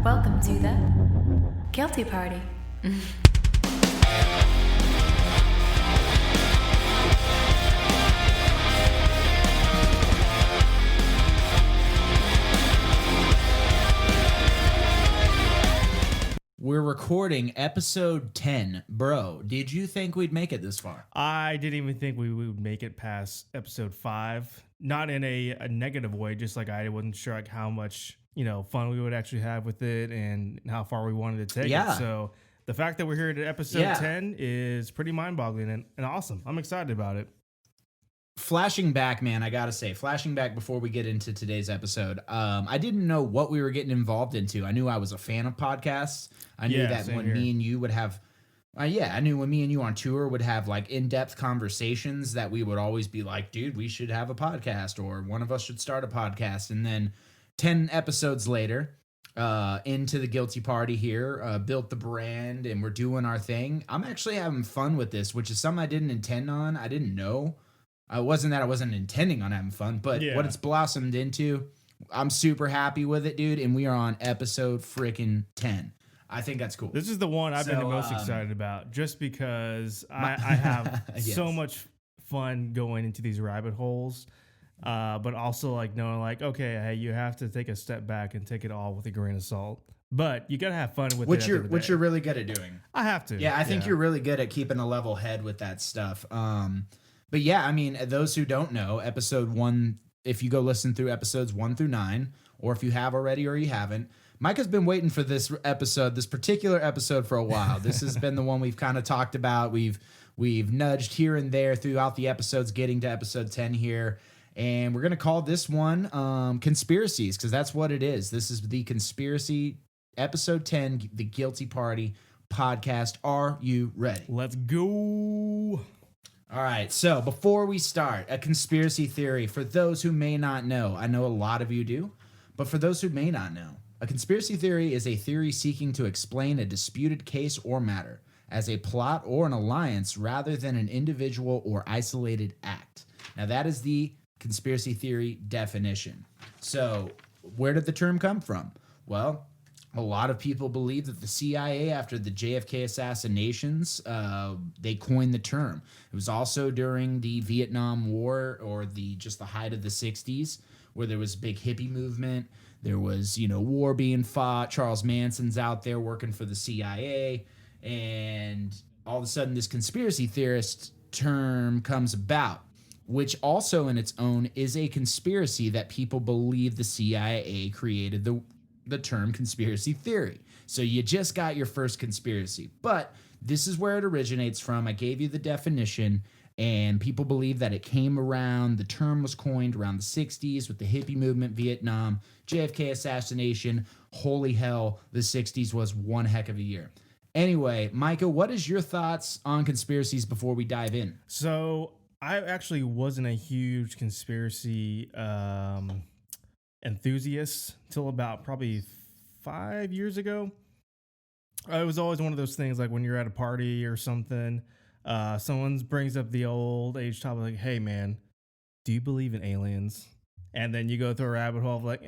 Welcome to the Guilty Party. We're recording episode 10. Bro, did you think we'd make it this far? I didn't even think we would make it past episode 5. Not in a negative way, just like I wasn't sure like how much, fun we would actually have with it and how far we wanted to take it. So the fact that we're here at episode 10 is pretty mind-boggling and awesome. I'm excited about it. Flashing back, man, I gotta say, before we get into today's episode, I didn't know what we were getting involved into. I knew I was a fan of podcasts. I knew that when me and you would have, I knew when me and you on tour would have like in-depth conversations that we would always be like, dude, we should have a podcast or one of us should start a podcast. And then 10 episodes later, into the Guilty Party here, built the brand and we're doing our thing. I'm actually having fun with this, which is something I didn't intend on. I didn't know. I wasn't intending on having fun, but what it's blossomed into, I'm super happy with it, dude. And we are on episode freaking 10. I think that's cool. This is the one I've been the most excited about, just because I have so much fun going into these rabbit holes, but also like knowing like, okay, hey, you have to take a step back and take it all with a grain of salt. But you gotta have fun with which it. Which you're really good at doing. I have to. Yeah, I think you're really good at keeping a level head with that stuff. But yeah, I mean, those who don't know, episode 1, if you go listen through episodes 1 through 9, or if you have already or you haven't, Mike has been waiting for this particular episode for a while. This has been the one we've kind of talked about. We've nudged here and there throughout the episodes, getting to episode 10 here. And we're going to call this one Conspiracies, because that's what it is. This is the Conspiracy, episode 10, the Guilty Party podcast. Are you ready? Let's go. All right, so before we start, a conspiracy theory, for those who may not know, I know a lot of you do, but for those who may not know, a conspiracy theory is a theory seeking to explain a disputed case or matter as a plot or an alliance rather than an individual or isolated act. Now, that is the conspiracy theory definition. So, where did the term come from? Well, a lot of people believe that the CIA, after the JFK assassinations, they coined the term. It was also during the Vietnam War, or the height of the 60s, where there was a big hippie movement. There was, war being fought. Charles Manson's out there working for the CIA. And all of a sudden, this conspiracy theorist term comes about, which also in its own is a conspiracy that people believe the CIA created the term conspiracy theory. So you just got your first conspiracy. But this is where it originates from. I gave you the definition, and people believe that it came around, the term was coined around the 60s with the hippie movement, Vietnam, JFK assassination. Holy hell, the 60s was one heck of a year. Anyway, Micah, what is your thoughts on conspiracies before we dive in? So I actually wasn't a huge conspiracy enthusiast till about probably 5 years ago. It was always one of those things like when you're at a party or something, someone brings up the old age topic like, hey man, do you believe in aliens? And then you go through a rabbit hole of like,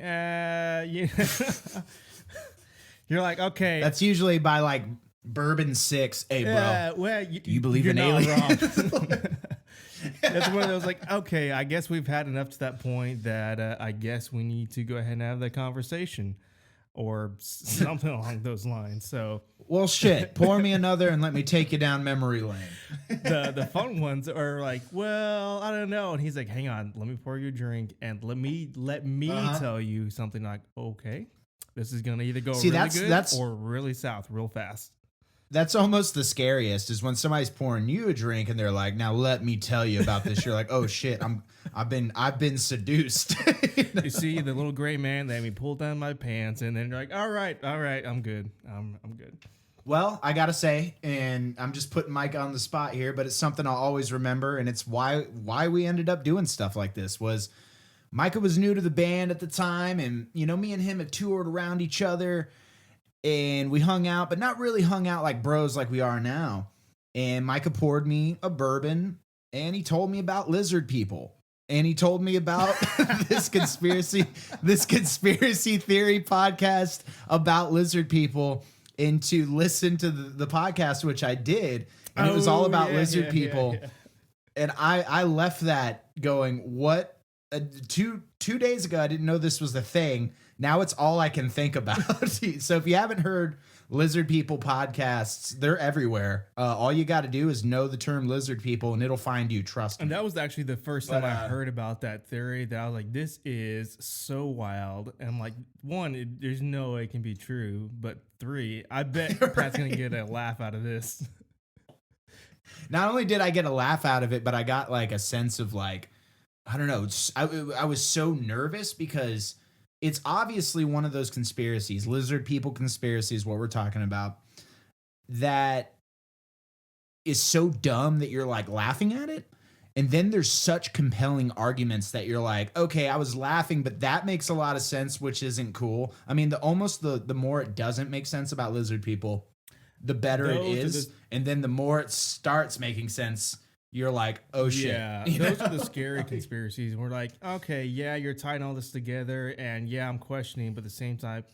you're like, okay. That's usually by like bourbon 6. Hey bro, well, do you believe in aliens? That's one of those like, okay, I guess we've had enough to that point that I guess we need to go ahead and have that conversation or something along those lines. So, well, shit, pour me another and let me take you down memory lane. The fun ones are like, well, I don't know. And he's like, hang on, let me pour you a drink and let me tell you something. Like, okay, this is going to either go really good or really south real fast. That's almost the scariest, is when somebody's pouring you a drink and they're like, now let me tell you about this. You're like, oh shit, I've been seduced. You see the little gray man that me pull down my pants, and then you're like, all right, I'm good. I'm good. Well, I gotta say, and I'm just putting Mike on the spot here, but it's something I'll always remember, and it's why we ended up doing stuff like this. Was Micah was new to the band at the time, and me and him had toured around each other. And we hung out, but not really hung out like bros like we are now. And Micah poured me a bourbon, and he told me about lizard people. and he told me about this conspiracy theory podcast about lizard people, and to listen to the podcast, which I did, and it was all about lizard people. Yeah. And I left that going, what? 2 days ago, I didn't know this was the thing. Now it's all I can think about. So if you haven't heard lizard people podcasts, they're everywhere. All you got to do is know the term lizard people, and it'll find you. Trust me. And that was actually the first time I heard about that theory. That I was like, this is so wild. And I'm like, one, there's no way it can be true. But 3, I bet right. Pat's gonna get a laugh out of this. Not only did I get a laugh out of it, but I got like a sense of like, I don't know. I was so nervous because it's obviously one of those conspiracies, lizard people conspiracies, what we're talking about, that is so dumb that you're like laughing at it. And then there's such compelling arguments that you're like, okay, I was laughing, but that makes a lot of sense, which isn't cool. I mean, the more it doesn't make sense about lizard people, the better it is. And then the more it starts making sense, you're like, oh shit. Yeah, those are the scary conspiracies. We're like, okay, yeah, you're tying all this together, and yeah, I'm questioning, but at the same time,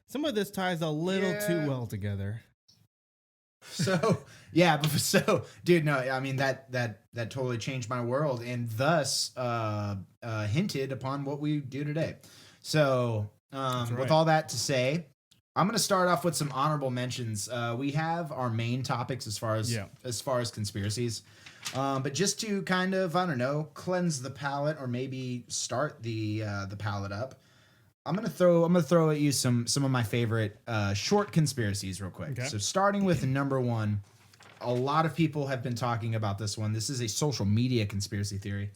some of this ties a little too well together. So, yeah, dude, no, I mean, that totally changed my world, and thus hinted upon what we do today. So, with all that to say, I'm going to start off with some honorable mentions. We have our main topics as far as conspiracies. But just to kind of, I don't know, cleanse the palate, or maybe start the palate up, I'm going to throw at you some of my favorite short conspiracies real quick. Okay. So starting with number 1, a lot of people have been talking about this one. This is a social media conspiracy theory,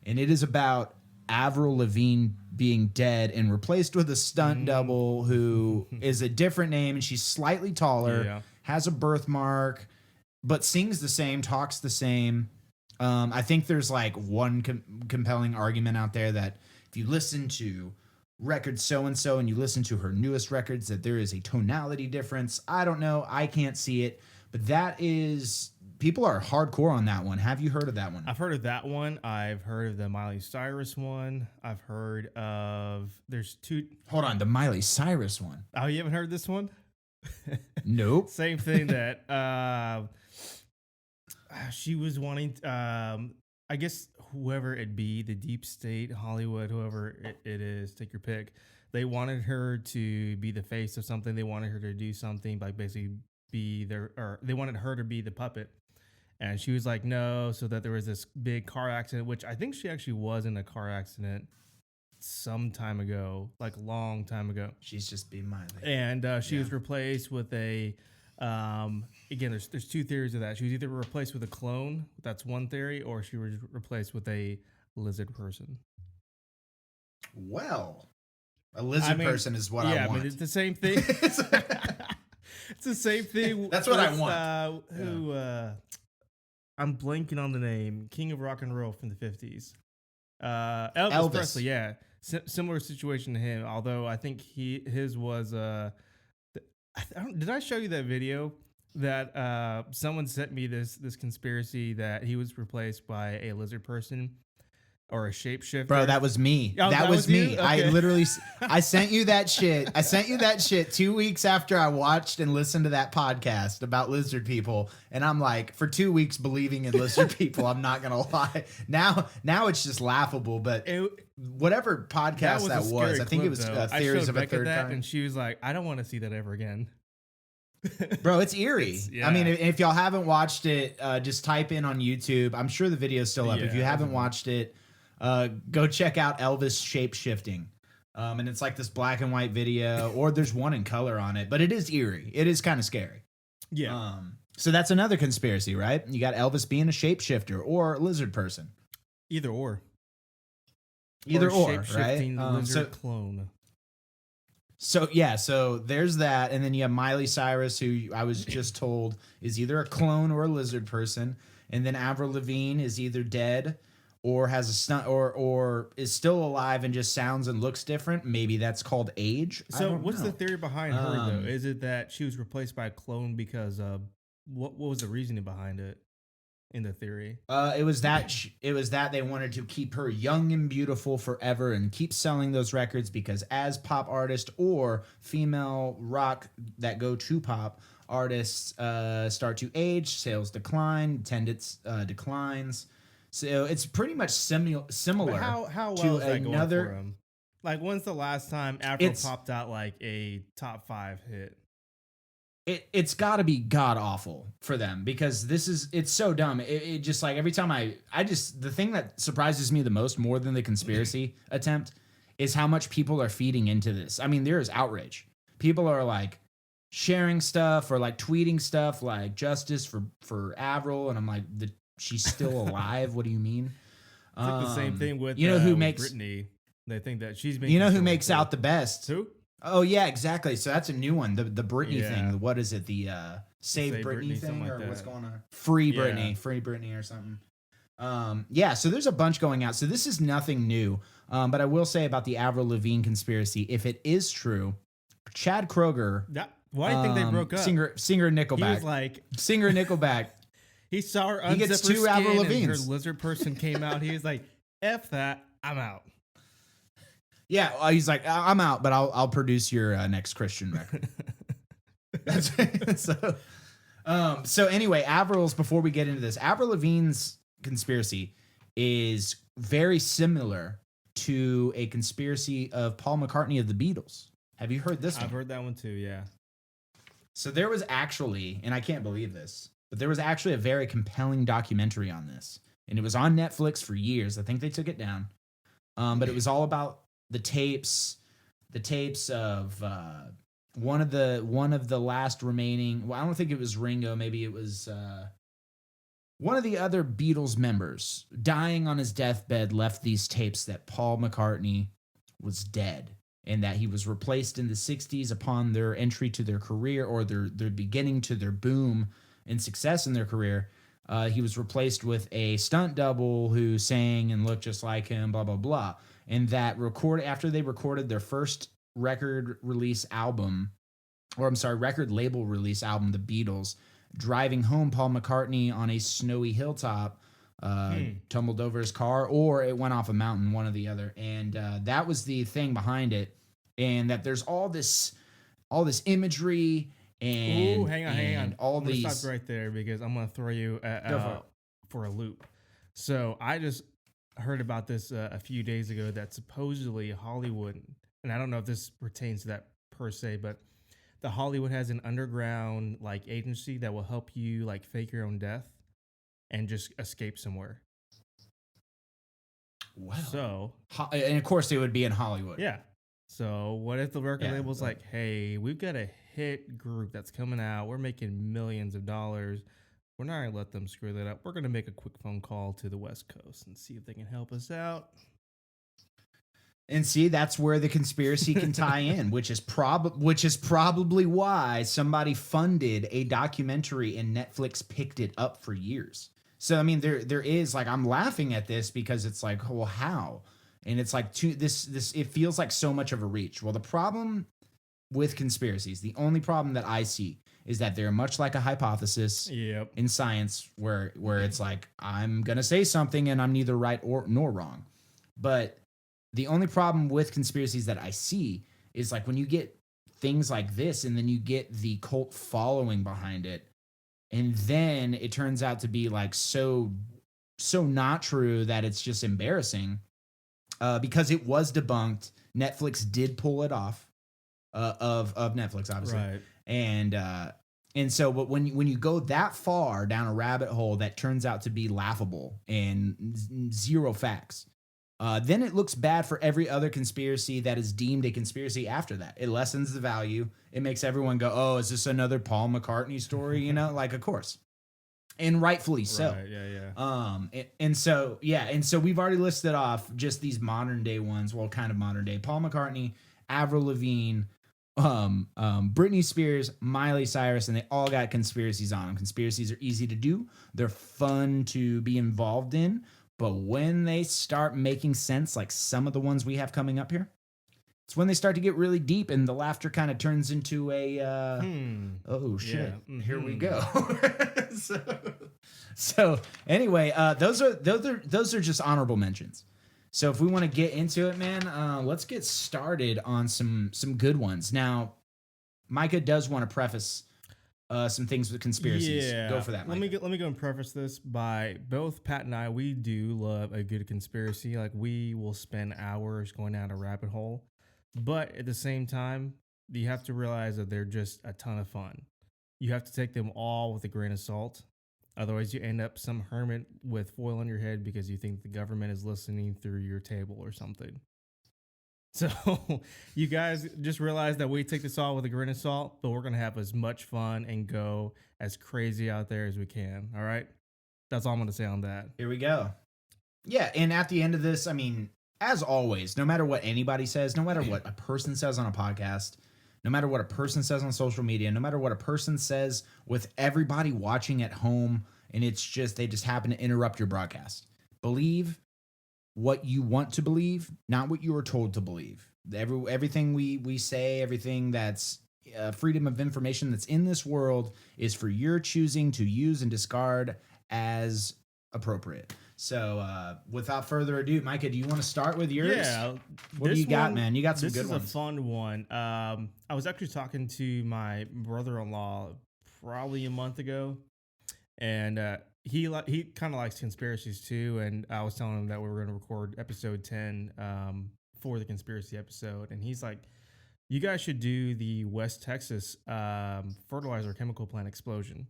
and it is about Avril Lavigne being dead and replaced with a stunt double who is a different name, and she's slightly taller, has a birthmark, but sings the same, talks the same. I think there's like one compelling argument out there that if you listen to record so-and-so and you listen to her newest records, that there is a tonality difference. I don't know. I can't see it, but that is... People are hardcore on that one. Have you heard of that one? I've heard of that one. I've heard of the Miley Cyrus one. I've heard of... There's 2... Hold on. The Miley Cyrus one. Oh, you haven't heard this one? Nope. Same thing that... she was wanting... I guess whoever it be, the deep state, Hollywood, whoever it is, take your pick. They wanted her to be the face of something. They wanted her to do something, like basically they wanted her to be the puppet. And she was like, no, so that there was this big car accident, which I think she actually was in a car accident some time ago, like a long time ago. She's just being Miley. And she was replaced with a, again, there's 2 theories of that. She was either replaced with a clone, that's one theory, or she was replaced with a lizard person. Well, a lizard person is what I want. Yeah, but it's the same thing. It's the same thing. That's what I want. I'm blanking on the name. King of rock and roll from the 50s. Elvis Presley, yeah. Similar situation to him, although I think his was... did I show you that video that someone sent me this conspiracy that he was replaced by a lizard person? Or a shapeshifter. Bro, that was me. Oh, that was me. Okay. I literally, I sent you that shit. I sent you that shit 2 weeks after I watched and listened to that podcast about lizard people. And I'm like, for 2 weeks believing in lizard people, I'm not going to lie. Now it's just laughable. But whatever podcast that was I think it was Theories of a Third Kind. And she was like, I don't want to see that ever again. Bro, it's eerie. I mean, if y'all haven't watched it, just type in on YouTube. I'm sure the video's still up. If you haven't watched it, go check out Elvis Shapeshifting. And it's like this black and white video, or there's one in color on it, but it is eerie. It is kind of scary. Yeah. So that's another conspiracy, right? You got Elvis being a shapeshifter or a lizard person. Either or, right? Lizard clone. So yeah, so there's that, and then you have Miley Cyrus, who I was just told is either a clone or a lizard person, and then Avril Lavigne is either dead or has a stunt, or is still alive and just sounds and looks different. Maybe that's called age. So what's the theory behind her though? Is it that she was replaced by a clone because of what was the reasoning behind it? in the theory? It was that they wanted to keep her young and beautiful forever and keep selling those records because as pop artists or female rock that go to pop artists start to age, sales decline, attendance declines. So it's pretty much similar But how to well is that going for another. him? Like, when's the last time Afro popped out like a top 5 hit? It's got to be god awful for them because it's so dumb. It just like every time the thing that surprises me the most more than the conspiracy attempt is how much people are feeding into this. I mean, there is outrage. People are like sharing stuff or like tweeting stuff like justice for Avril, and I'm like, she's still alive. What do you mean? It's like the same thing with who with makes Britney. They think that she's making. You know who makes out the best? Who? Oh yeah, exactly. So that's a new one. The Britney Yeah. thing. What is it? The Save Britney thing like or that. what's going on? Free Yeah. Britney or something. Yeah. So there's a bunch going out. So this is nothing new. But I will say about the Avril Lavigne conspiracy, if it is true, Chad Kroger. Why do you think they broke up? Singer Nickelback. He was like, singer Nickelback. he saw her He unzip gets her two skin Avril and her Lavignes. lizard person came out. He was like, F that, I'm out. Yeah, he's like, I'm out, but I'll produce your next Christian record. That's so anyway, Avril's, before we get into this, Avril Lavigne's conspiracy is very similar to a conspiracy of Paul McCartney of the Beatles. Have you heard this one? I've heard that one too, yeah. So there was actually, and I can't believe this, but there was actually a very compelling documentary on this. And it was on Netflix for years. I think they took it down. But it was all about the tapes of one of the last remaining. Well, I don't think it was Ringo. Maybe it was one of the other Beatles members dying on his deathbed left these tapes that Paul McCartney was dead and that he was replaced in the 60s upon their entry to their career or their beginning to their boom and success in their career. He was replaced with a stunt double who sang and looked just like him, blah, blah, blah. And that after they recorded their first record label release album, The Beatles, driving home, Paul McCartney on a snowy hilltop tumbled over his car, or it went off a mountain, one or the other. And that was the thing behind it. And that there's all this imagery and, ooh, hang on. All I'm these. stop right there because I'm gonna throw you for a loop. So I just heard about this a few days ago that supposedly Hollywood, and I don't know if this pertains to that per se, but the Hollywood has an underground like agency that will help you like fake your own death and just escape somewhere. Wow. So, and of course they would be in Hollywood. yeah. So what if the record label's like, hey, we've got a hit group that's coming out. We're making millions of dollars. We're not going to let them screw that up. We're going to make a quick phone call to the West Coast and see if they can help us out. And see, that's where the conspiracy can tie in, which is probably why somebody funded a documentary and Netflix picked it up for years. So I mean, there is like, I'm laughing at this because it's like, well, how? And it's like this it feels like so much of a reach. Well, the problem with conspiracies, the only problem that I see is that they're much like a hypothesis in science where it's like, I'm going to say something and I'm neither right nor wrong. But the only problem with conspiracies that I see is like when you get things like this and then you get the cult following behind it, and then it turns out to be like so not true that it's just embarrassing. Because it was debunked. Netflix did pull it off of Netflix, obviously. Right. And so, but when you go that far down a rabbit hole that turns out to be laughable and zero facts, then it looks bad for every other conspiracy that is deemed a conspiracy after that. It lessens the value. It makes everyone go, oh, is this another Paul McCartney story? You know, like, of course. And rightfully so. Right, yeah. And so we've already listed off just these modern day ones. Well, kind of modern day. Paul McCartney, Avril Lavigne, Britney Spears, Miley Cyrus, and they all got conspiracies on them. Conspiracies are easy to do. They're fun to be involved in. But when they start making sense, like some of the ones we have coming up here, It's when they start to get really deep and the laughter kind of turns into a oh shit. Yeah. Mm-hmm. Here we go. so anyway, those are just honorable mentions. So if we want to get into it, man, let's get started on some good ones. Now, Micah does want to preface some things with conspiracies. Yeah. Go for that, Micah. Let me go and preface this by both Pat and I, we do love a good conspiracy. Like we will spend hours going down a rabbit hole. But at the same time, you have to realize that they're just a ton of fun. You have to take them all with a grain of salt. Otherwise, you end up some hermit with foil on your head because you think the government is listening through your table or something. So you guys just realize that we take this all with a grain of salt, but we're going to have as much fun and go as crazy out there as we can. All right? That's all I'm going to say on that. Here we go. Yeah, and at the end of this, I mean, as always, no matter what anybody says, no matter what a person says on a podcast, no matter what a person says on social media, no matter what a person says with everybody watching at home, and it's just, they just happen to interrupt your broadcast. Believe what you want to believe, not what you are told to believe. Everything we say, everything that's freedom of information that's in this world is for your choosing to use and discard as appropriate. So without further ado, Micah, do you want to start with yours? Yeah. What do you got, man? You got some good ones. This is a fun one. I was actually talking to my brother-in-law probably a month ago, and he kind of likes conspiracies too. And I was telling him that we were going to record episode 10 for the conspiracy episode, and he's like, "You guys should do the West Texas fertilizer chemical plant explosion."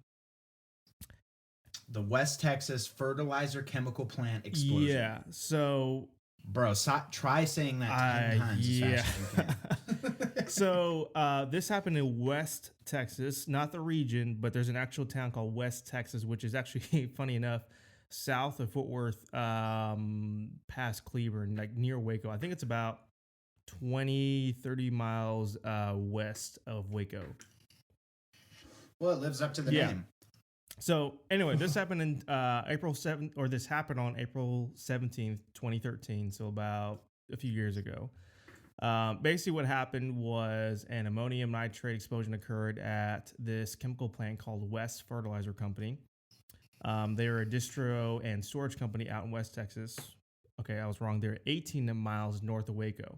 The West Texas fertilizer chemical plant explosion. Yeah. So, bro, try saying that 10 times as fast as you can. So this happened in West Texas, not the region, but there's an actual town called West Texas, which is actually, funny enough, south of Fort Worth, past Cleburne, like near Waco. I think it's about 20-30 miles west of Waco. Well, it lives up to the name. So anyway, this happened in April 7th, or this happened on April 17th, 2013. So about a few years ago. Basically what happened was an ammonium nitrate explosion occurred at this chemical plant called West Fertilizer Company. They're a distro and storage company out in West Texas. Okay, I was wrong. They're 18 miles north of Waco.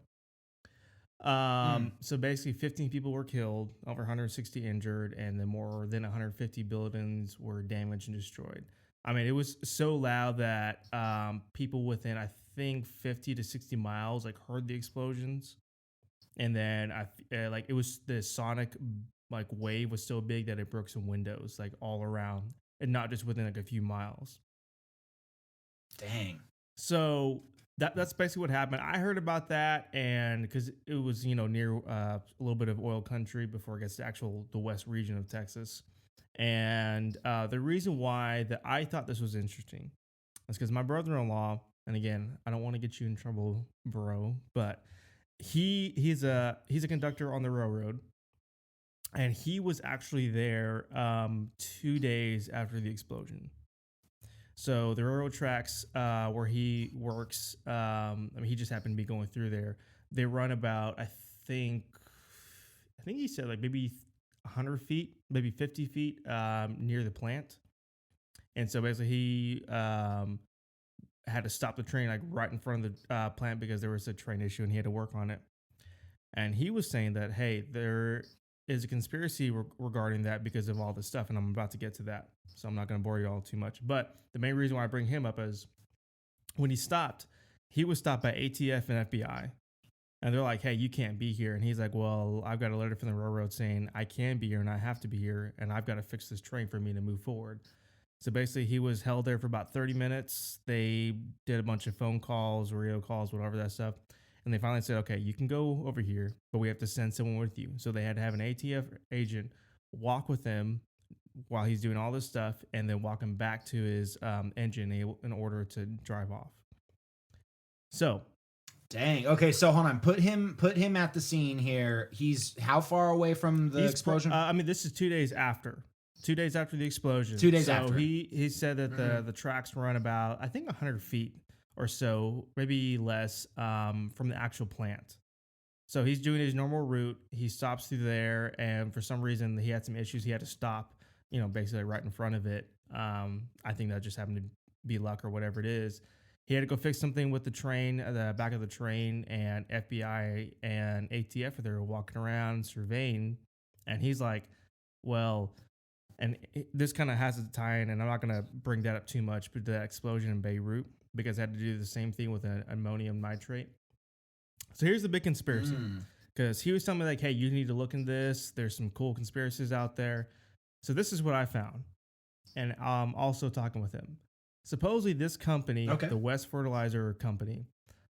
So basically 15 people were killed, over 160 injured, and then more than 150 buildings were damaged and destroyed. I mean, it was so loud that people within, I think, 50 to 60 miles like heard the explosions. And then it was the sonic like wave was so big that it broke some windows like all around, and not just within like a few miles. Dang. So that's basically what happened. I heard about that, and because it was near a little bit of oil country before it gets to the west region of Texas. And the reason why that I thought this was interesting is because my brother-in-law, and again, I don't want to get you in trouble, bro, but he's a conductor on the railroad, and he was actually there 2 days after the explosion. So the railroad tracks where he works, he just happened to be going through there. They run about, I think he said like maybe 100 feet, maybe 50 feet near the plant. And so basically he had to stop the train like right in front of the plant because there was a train issue and he had to work on it. And he was saying that, hey, there is a conspiracy regarding that because of all this stuff. And I'm about to get to that. So I'm not going to bore you all too much. But the main reason why I bring him up is when he was stopped by ATF and FBI. And they're like, hey, you can't be here. And he's like, well, I've got a letter from the railroad saying I can be here and I have to be here. And I've got to fix this train for me to move forward. So basically he was held there for about 30 minutes. They did a bunch of phone calls, radio calls, whatever that stuff. And they finally said, okay, you can go over here, but we have to send someone with you. So they had to have an ATF agent walk with him while he's doing all this stuff and then walk him back to his engine in order to drive off. So. Dang. Okay, so hold on. Put him at the scene here. He's how far away from the explosion? This is 2 days after. 2 days after the explosion. 2 days after. So he said that the tracks run about, I think, 100 feet or so, maybe less, from the actual plant. So he's doing his normal route. He stops through there, and for some reason he had some issues. He had to stop, basically right in front of it. I think that just happened to be luck or whatever it is. He had to go fix something with the train, the back of the train, and FBI and ATF they were walking around surveying, and he's like, well, and this kind of has a tie-in, and I'm not going to bring that up too much, but the explosion in Beirut, because I had to do the same thing with an ammonium nitrate. So here's the big conspiracy, because he was telling me like, hey, you need to look into this. There's some cool conspiracies out there. So this is what I found, and also talking with him. Supposedly this company, the West Fertilizer Company,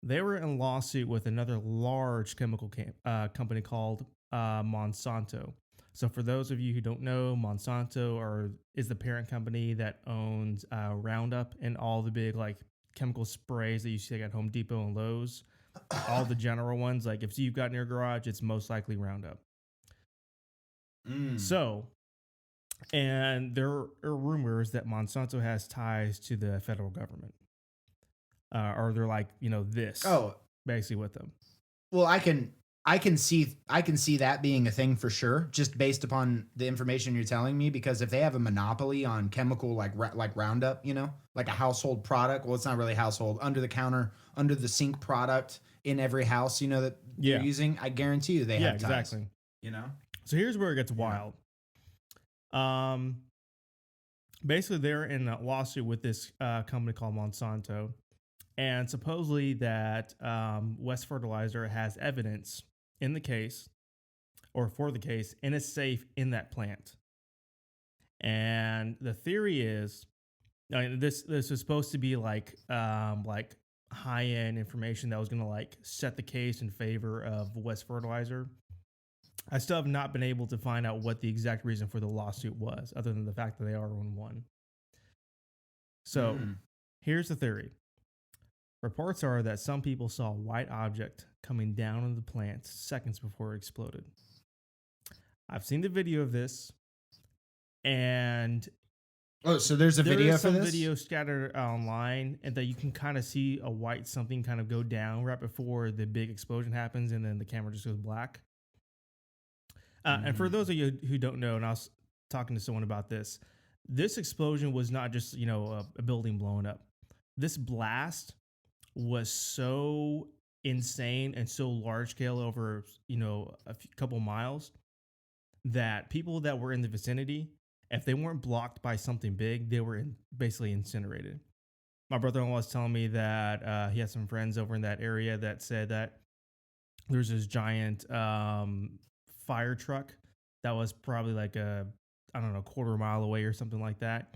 they were in a lawsuit with another large chemical company called Monsanto. So for those of you who don't know, Monsanto is the parent company that owns Roundup and all the big like chemical sprays that you see at Home Depot and Lowe's. All the general ones, like if you've got in your garage, it's most likely Roundup. So, and there are rumors that Monsanto has ties to the federal government. Or they're like, basically with them. Well, I can see that being a thing for sure, just based upon the information you're telling me. Because if they have a monopoly on chemical like Roundup, like a household product, well, it's not really household, under the counter, under the sink product in every house, that they're using. I guarantee you they have ties, exactly. So here's where it gets wild. Basically, they're in a lawsuit with this company called Monsanto, and supposedly that West Fertilizer has evidence in the case, or for the case, in a safe in that plant. And the theory is, this is supposed to be like high-end information that was going to like set the case in favor of West Fertilizer. I still have not been able to find out what the exact reason for the lawsuit was, other than the fact that they are on one. So here's the theory. Reports are that some people saw a white object coming down on the plant seconds before it exploded. I've seen the video of this, and so there's a video for this? There is some video scattered online, and that you can kind of see a white something kind of go down right before the big explosion happens, and then the camera just goes black. And for those of you who don't know, and I was talking to someone about this explosion was not just, a building blowing up. This blast was so insane and so large scale over, couple miles, that people that were in the vicinity, if they weren't blocked by something big, they were basically incinerated. My brother-in-law was telling me that he had some friends over in that area that said that there's this giant fire truck that was probably like quarter mile away or something like that.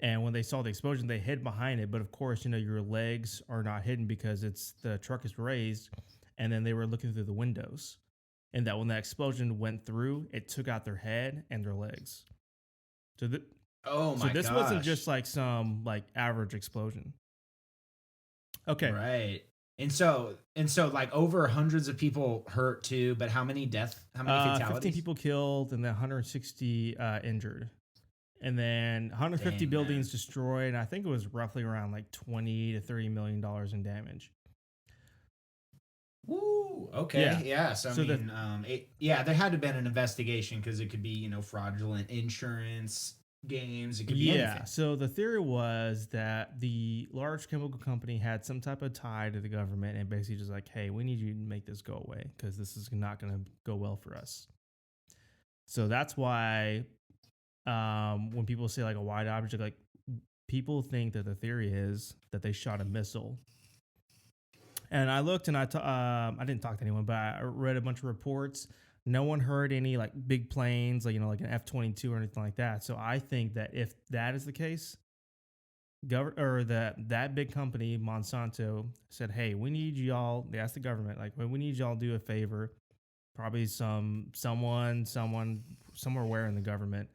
And when they saw the explosion, they hid behind it. But of course, your legs are not hidden because the truck is raised. And then they were looking through the windows. And that when that explosion went through, it took out their head and their legs. So this wasn't just like some like average explosion. Okay. Right. And so like over hundreds of people hurt too, but how many fatalities? 15 people killed and then 160 injured. And then 150 buildings destroyed. And I think it was roughly around like $20 to $30 million in damage. Woo. Okay. Yeah. So there had to have been an investigation, because it could be, fraudulent insurance games. It could be anything. So the theory was that the large chemical company had some type of tie to the government and basically just like, hey, we need you to make this go away because this is not going to go well for us. So that's why when people say like a white object, like people think that the theory is that they shot a missile. And I looked and I didn't talk to anyone, but I read a bunch of reports. No one heard any like big planes, like an F-22 or anything like that. So I think that if that is the case, that big company Monsanto said, "Hey, we need y'all." They asked the government, like, "We need y'all to do a favor." Probably someone somewhere in the government,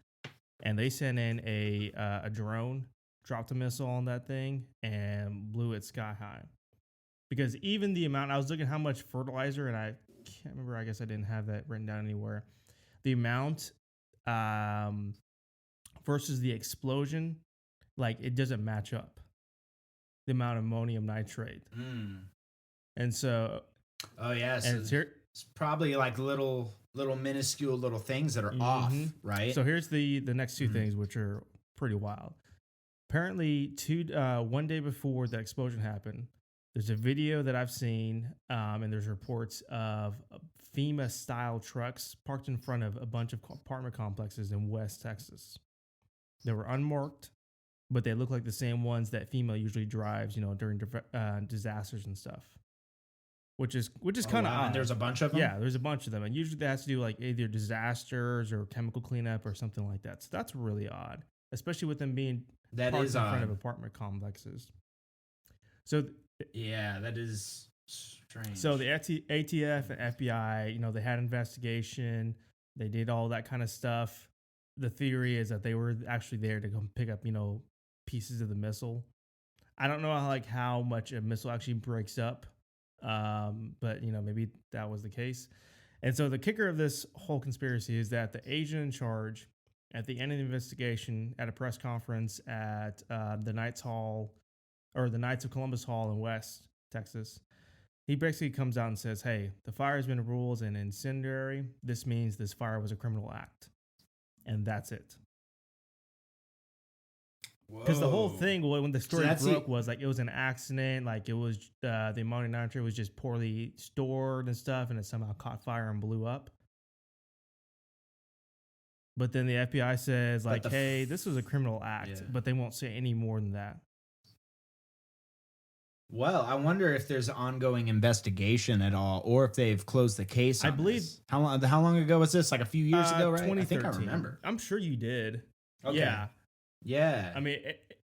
and they sent in a drone, dropped a missile on that thing, and blew it sky high. Because even the amount, I was looking how much fertilizer, and I can't remember, I guess I didn't have that written down anywhere. The amount versus the explosion, like it doesn't match up. The amount of ammonium nitrate. And so... Oh, yeah. And It's probably like little minuscule little things that are off, right? So here's the next two things, which are pretty wild. Apparently, 1 day before the explosion happened, there's a video that I've seen, and there's reports of FEMA-style trucks parked in front of a bunch of apartment complexes in West Texas. They were unmarked, but they look like the same ones that FEMA usually drives, during disasters and stuff. Which is kind of odd. And there's a bunch of them? Yeah, there's a bunch of them. And usually that has to do like either disasters or chemical cleanup or something like that. So that's really odd, especially with them being parked in front of apartment complexes. So yeah, that is strange. So the ATF and FBI, they had an investigation. They did all that kind of stuff. The theory is that they were actually there to come pick up, pieces of the missile. I don't know how much a missile actually breaks up. But maybe that was the case. And so the kicker of this whole conspiracy is that the agent in charge at the end of the investigation at a press conference at the Knights of Columbus Hall in West Texas, he basically comes out and says, hey, the fire has been ruled as an incendiary. This means this fire was a criminal act. And that's it. Because the whole thing, when the story broke, was like it was an accident. Like it was the ammonium nitrate was just poorly stored and stuff, and it somehow caught fire and blew up. But then the FBI says, like, hey, this was a criminal act, but they won't say any more than that. Well, I wonder if there's an ongoing investigation at all, or if they've closed the case. I believe this. How long ago was this? Like a few years ago, right? I think I remember. I'm sure you did. Okay. Yeah. Yeah. I mean,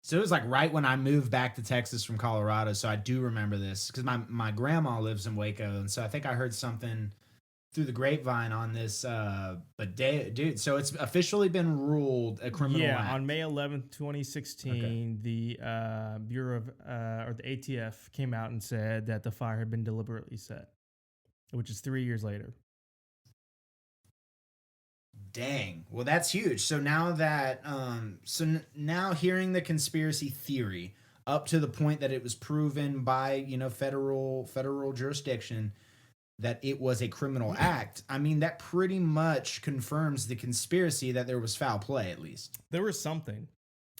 so it was like right when I moved back to Texas from Colorado. So I do remember this because my grandma lives in Waco. And so I think I heard something through the grapevine on this. But dude, so it's officially been ruled a criminal act. On May 11th, 2016, the Bureau of, or the ATF came out and said that the fire had been deliberately set, which is 3 years later. Dang. Well, that's huge. So now that, now hearing the conspiracy theory up to the point that it was proven by, federal jurisdiction that it was a criminal act, I mean, that pretty much confirms the conspiracy that there was foul play, at least. There was something.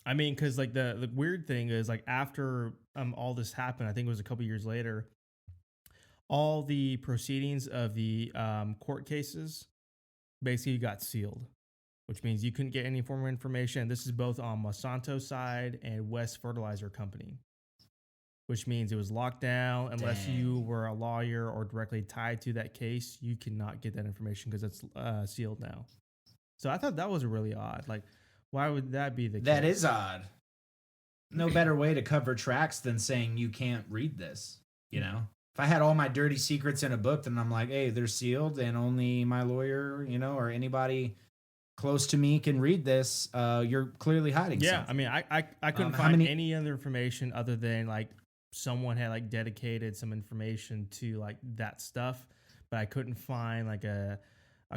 I mean, because like the weird thing is like after all this happened, I think it was a couple years later, all the proceedings of the court cases basically got sealed, which means you couldn't get any form of information. This is both on Monsanto's side and West Fertilizer Company, which means it was locked down. Unless you were a lawyer or directly tied to that case, you cannot get that information because it's sealed now. So I thought that was really odd. Like, why would that be the case? That is odd. No better way to cover tracks than saying you can't read this, If I had all my dirty secrets in a book, then I'm like, hey, they're sealed and only my lawyer, or anybody close to me can read this. You're clearly hiding something. Yeah, I mean, I couldn't find any other information other than like someone had like dedicated some information to like that stuff, but I couldn't find like a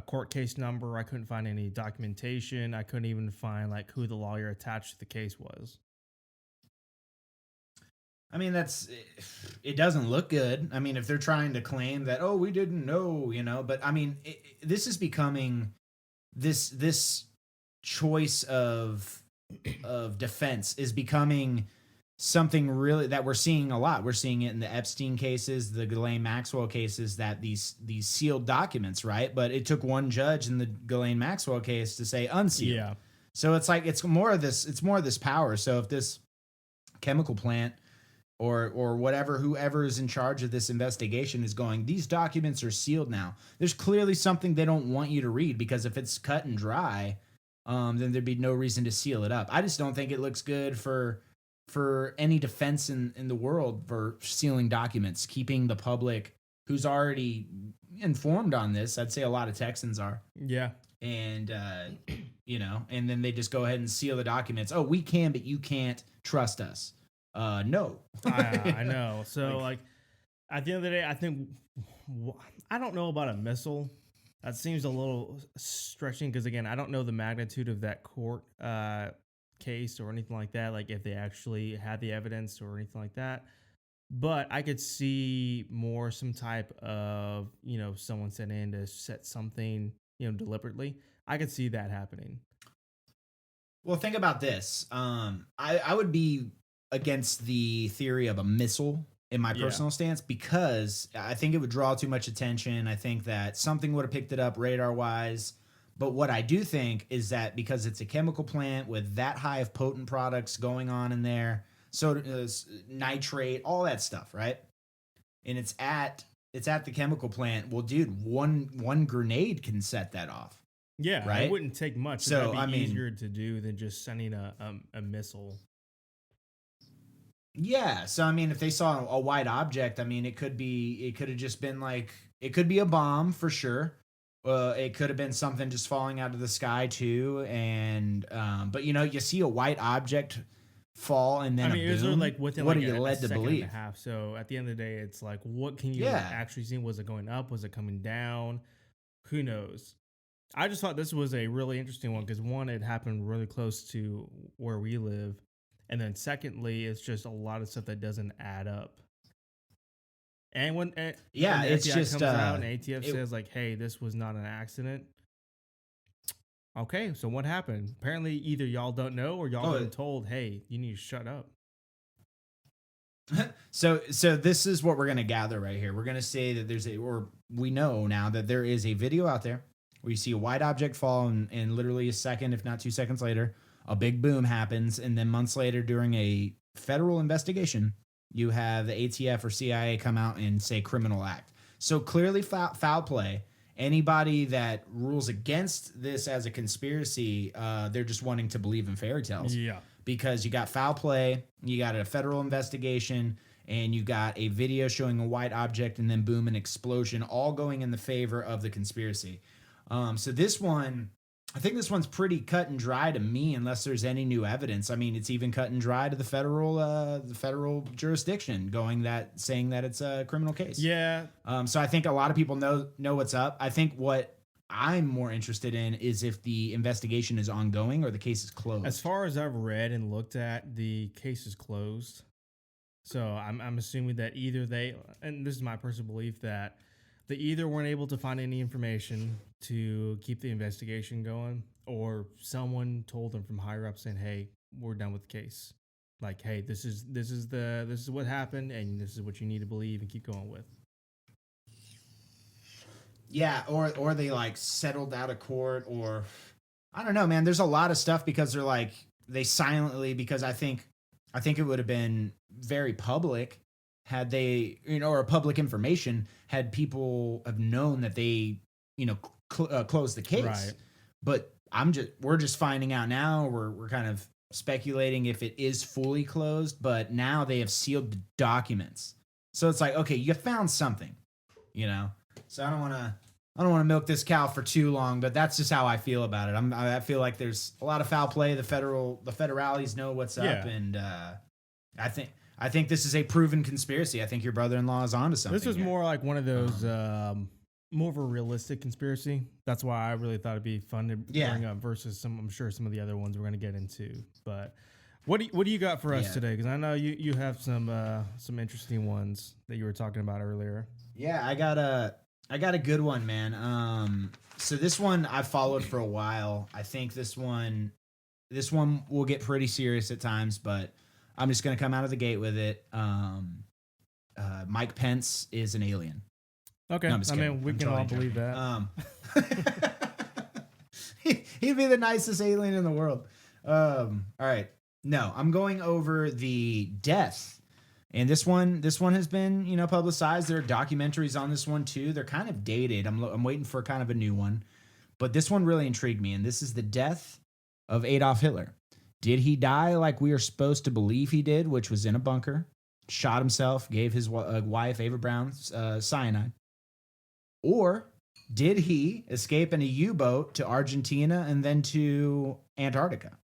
court case number. I couldn't find any documentation. I couldn't even find like who the lawyer attached to the case was. I mean, it doesn't look good. I mean, if they're trying to claim that, oh, we didn't know, but I mean, this is becoming this choice of defense is becoming something really that we're seeing a lot. We're seeing it in the Epstein cases, the Ghislaine Maxwell cases, that these sealed documents, right? But it took one judge in the Ghislaine Maxwell case to say unsealed. Yeah. So it's like it's more of this power. So if this chemical plant or whatever, whoever is in charge of this investigation is going, these documents are sealed now, there's clearly something they don't want you to read, because if it's cut and dry, then there'd be no reason to seal it up. I just don't think it looks good for any defense in the world for sealing documents, keeping the public who's already informed on this. I'd say a lot of Texans are. Yeah. And, and then they just go ahead and seal the documents. Oh, we can, but you can't trust us. No. I know. So like at the end of the day, I think, I don't know about a missile. That seems a little stretching because, again, I don't know the magnitude of that court case or anything like that. Like if they actually had the evidence or anything like that. But I could see more some type of, someone set in to set something, deliberately. I could see that happening. Well, think about this. I would be against the theory of a missile in my Yeah. personal stance because I think it would draw too much attention. I think that something would have picked it up radar wise. But what I do think is that because it's a chemical plant with that high of potent products going on in there, so nitrate, all that stuff, right? And it's at the chemical plant. Well, dude, one grenade can set that off. Yeah, Right? it wouldn't take much. So, That'd I be mean- easier to do than just sending a missile. Yeah. So I mean, if they saw a white object, I mean, it could have just been like, it could be a bomb for sure. It could have been something just falling out of the sky too. And but you see a white object fall and then I mean, a it was boom. like within what like are you a led to second believe? and a half. So at the end of the day, it's like, what can you Yeah. actually see? Was it going up? Was it coming down? Who knows? I just thought this was a really interesting one because one, it happened really close to where we live, and then secondly, it's just a lot of stuff that doesn't add up. And when Yeah, when the it's FBI just, comes out and ATF it- says like, "Hey, this was not an accident." Okay, so what happened? Apparently, either y'all don't know or y'all Oh, been told, "Hey, you need to shut up." So this is what we're gonna gather right here. We're gonna say that we know now that there is a video out there where you see a white object fall and literally a second, if not 2 seconds later, a big boom happens, and then months later during a federal investigation, you have the ATF or CIA come out and say criminal act. So clearly foul play. Anybody that rules against this as a conspiracy, they're just wanting to believe in fairy tales. Yeah. Because you got foul play, you got a federal investigation, and you got a video showing a white object and then boom, an explosion, all going in the favor of the conspiracy. So this one, I think this one's pretty cut and dry to me, unless there's any new evidence. I mean, it's even cut and dry to the federal jurisdiction, saying that it's a criminal case. Yeah. So I think a lot of people know what's up. I think what I'm more interested in is if the investigation is ongoing or the case is closed. As far as I've read and looked at, the case is closed. So I'm assuming that either they, and this is my personal belief, that they either weren't able to find any information to keep the investigation going, or someone told them from higher up saying, "Hey, we're done with the case. Like, hey, this is what happened, and this is what you need to believe and keep going with." Yeah, or they like settled out of court, or I don't know, man. There's a lot of stuff because they silently, because I think it would have been very public had they, or public information had people have known that they, closed the case. Right. But we're just finding out now. We're kind of speculating if it is fully closed, but now they have sealed the documents. So it's like, okay, you found something, So I don't want to milk this cow for too long, but that's just how I feel about it. I feel like there's a lot of foul play. The federales know what's up, Yeah. and I think this is a proven conspiracy. I think your brother-in-law is onto something. This was here. more like one of those, more of a realistic conspiracy. That's why I really thought it'd be fun to bring up versus I'm sure some of the other ones we're going to get into. But what do you got for us today? Because I know you have some interesting ones that you were talking about earlier. Yeah, I got a good one, man. So this one I've followed for a while. I think this one will get pretty serious at times, but I'm just gonna come out of the gate with it. Mike Pence is an alien. Okay, No, I'm just I kidding. mean we I'm can all totally believe joking. that. He'd be the nicest alien in the world. All right. No, I'm going over the death. And this one has been, publicized. There are documentaries on this one too. They're kind of dated. I'm waiting for kind of a new one. But this one really intrigued me, and this is the death of Adolf Hitler. Did he die like we are supposed to believe he did, which was in a bunker, shot himself, gave his wife, Ava Braun, cyanide? Or did he escape in a U-boat to Argentina and then to Antarctica?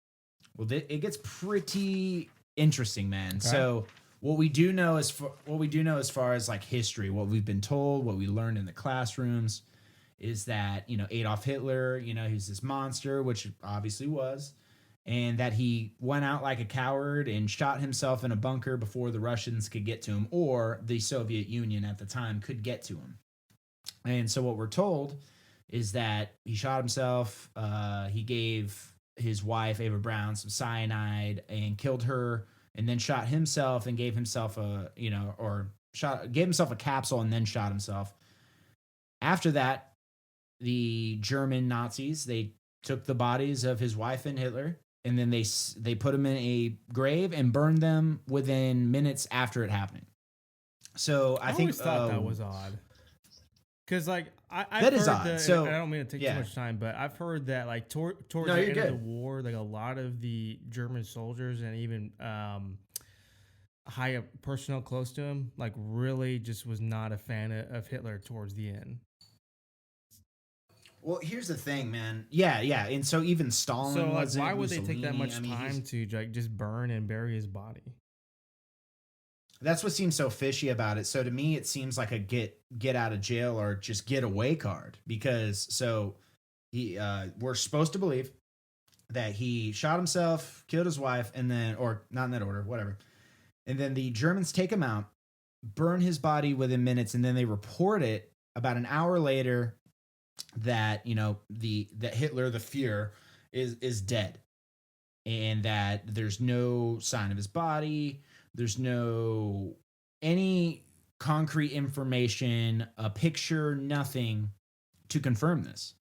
Well, it gets pretty interesting, man. Okay. So what we do know as far as like history, what we've been told, what we learned in the classrooms, is that Adolf Hitler, he's this monster, which obviously was, and that he went out like a coward and shot himself in a bunker before the Russians could get to him, or the Soviet Union at the time could get to him. And so what we're told is that he shot himself. He gave his wife, Ava Brown, some cyanide and killed her, and then shot himself and gave himself gave himself a capsule and then shot himself. After that, the German Nazis, they took the bodies of his wife and Hitler, and then they put them in a grave and burned them within minutes after it happening. So I think thought that was odd. Because I've that is heard odd. that, So I don't mean to take too much time, but I've heard that towards the end of the war, a lot of the German soldiers and even high up personnel close to him, really just was not a fan of Hitler towards the end. Well, here's the thing, man. Yeah, and so even Stalin. So wasn't. why would they Mussolini, take that much time to just burn and bury his body? That's what seems so fishy about it. So to me, it seems like a get out of jail or just get away card, because he we're supposed to believe that he shot himself, killed his wife, and then, or not in that order, whatever. And then the Germans take him out, burn his body within minutes, and then they report it about an hour later that that Hitler, the Fuhrer, is dead, and that there's no sign of his body. There's no any concrete information, a picture, nothing to confirm this.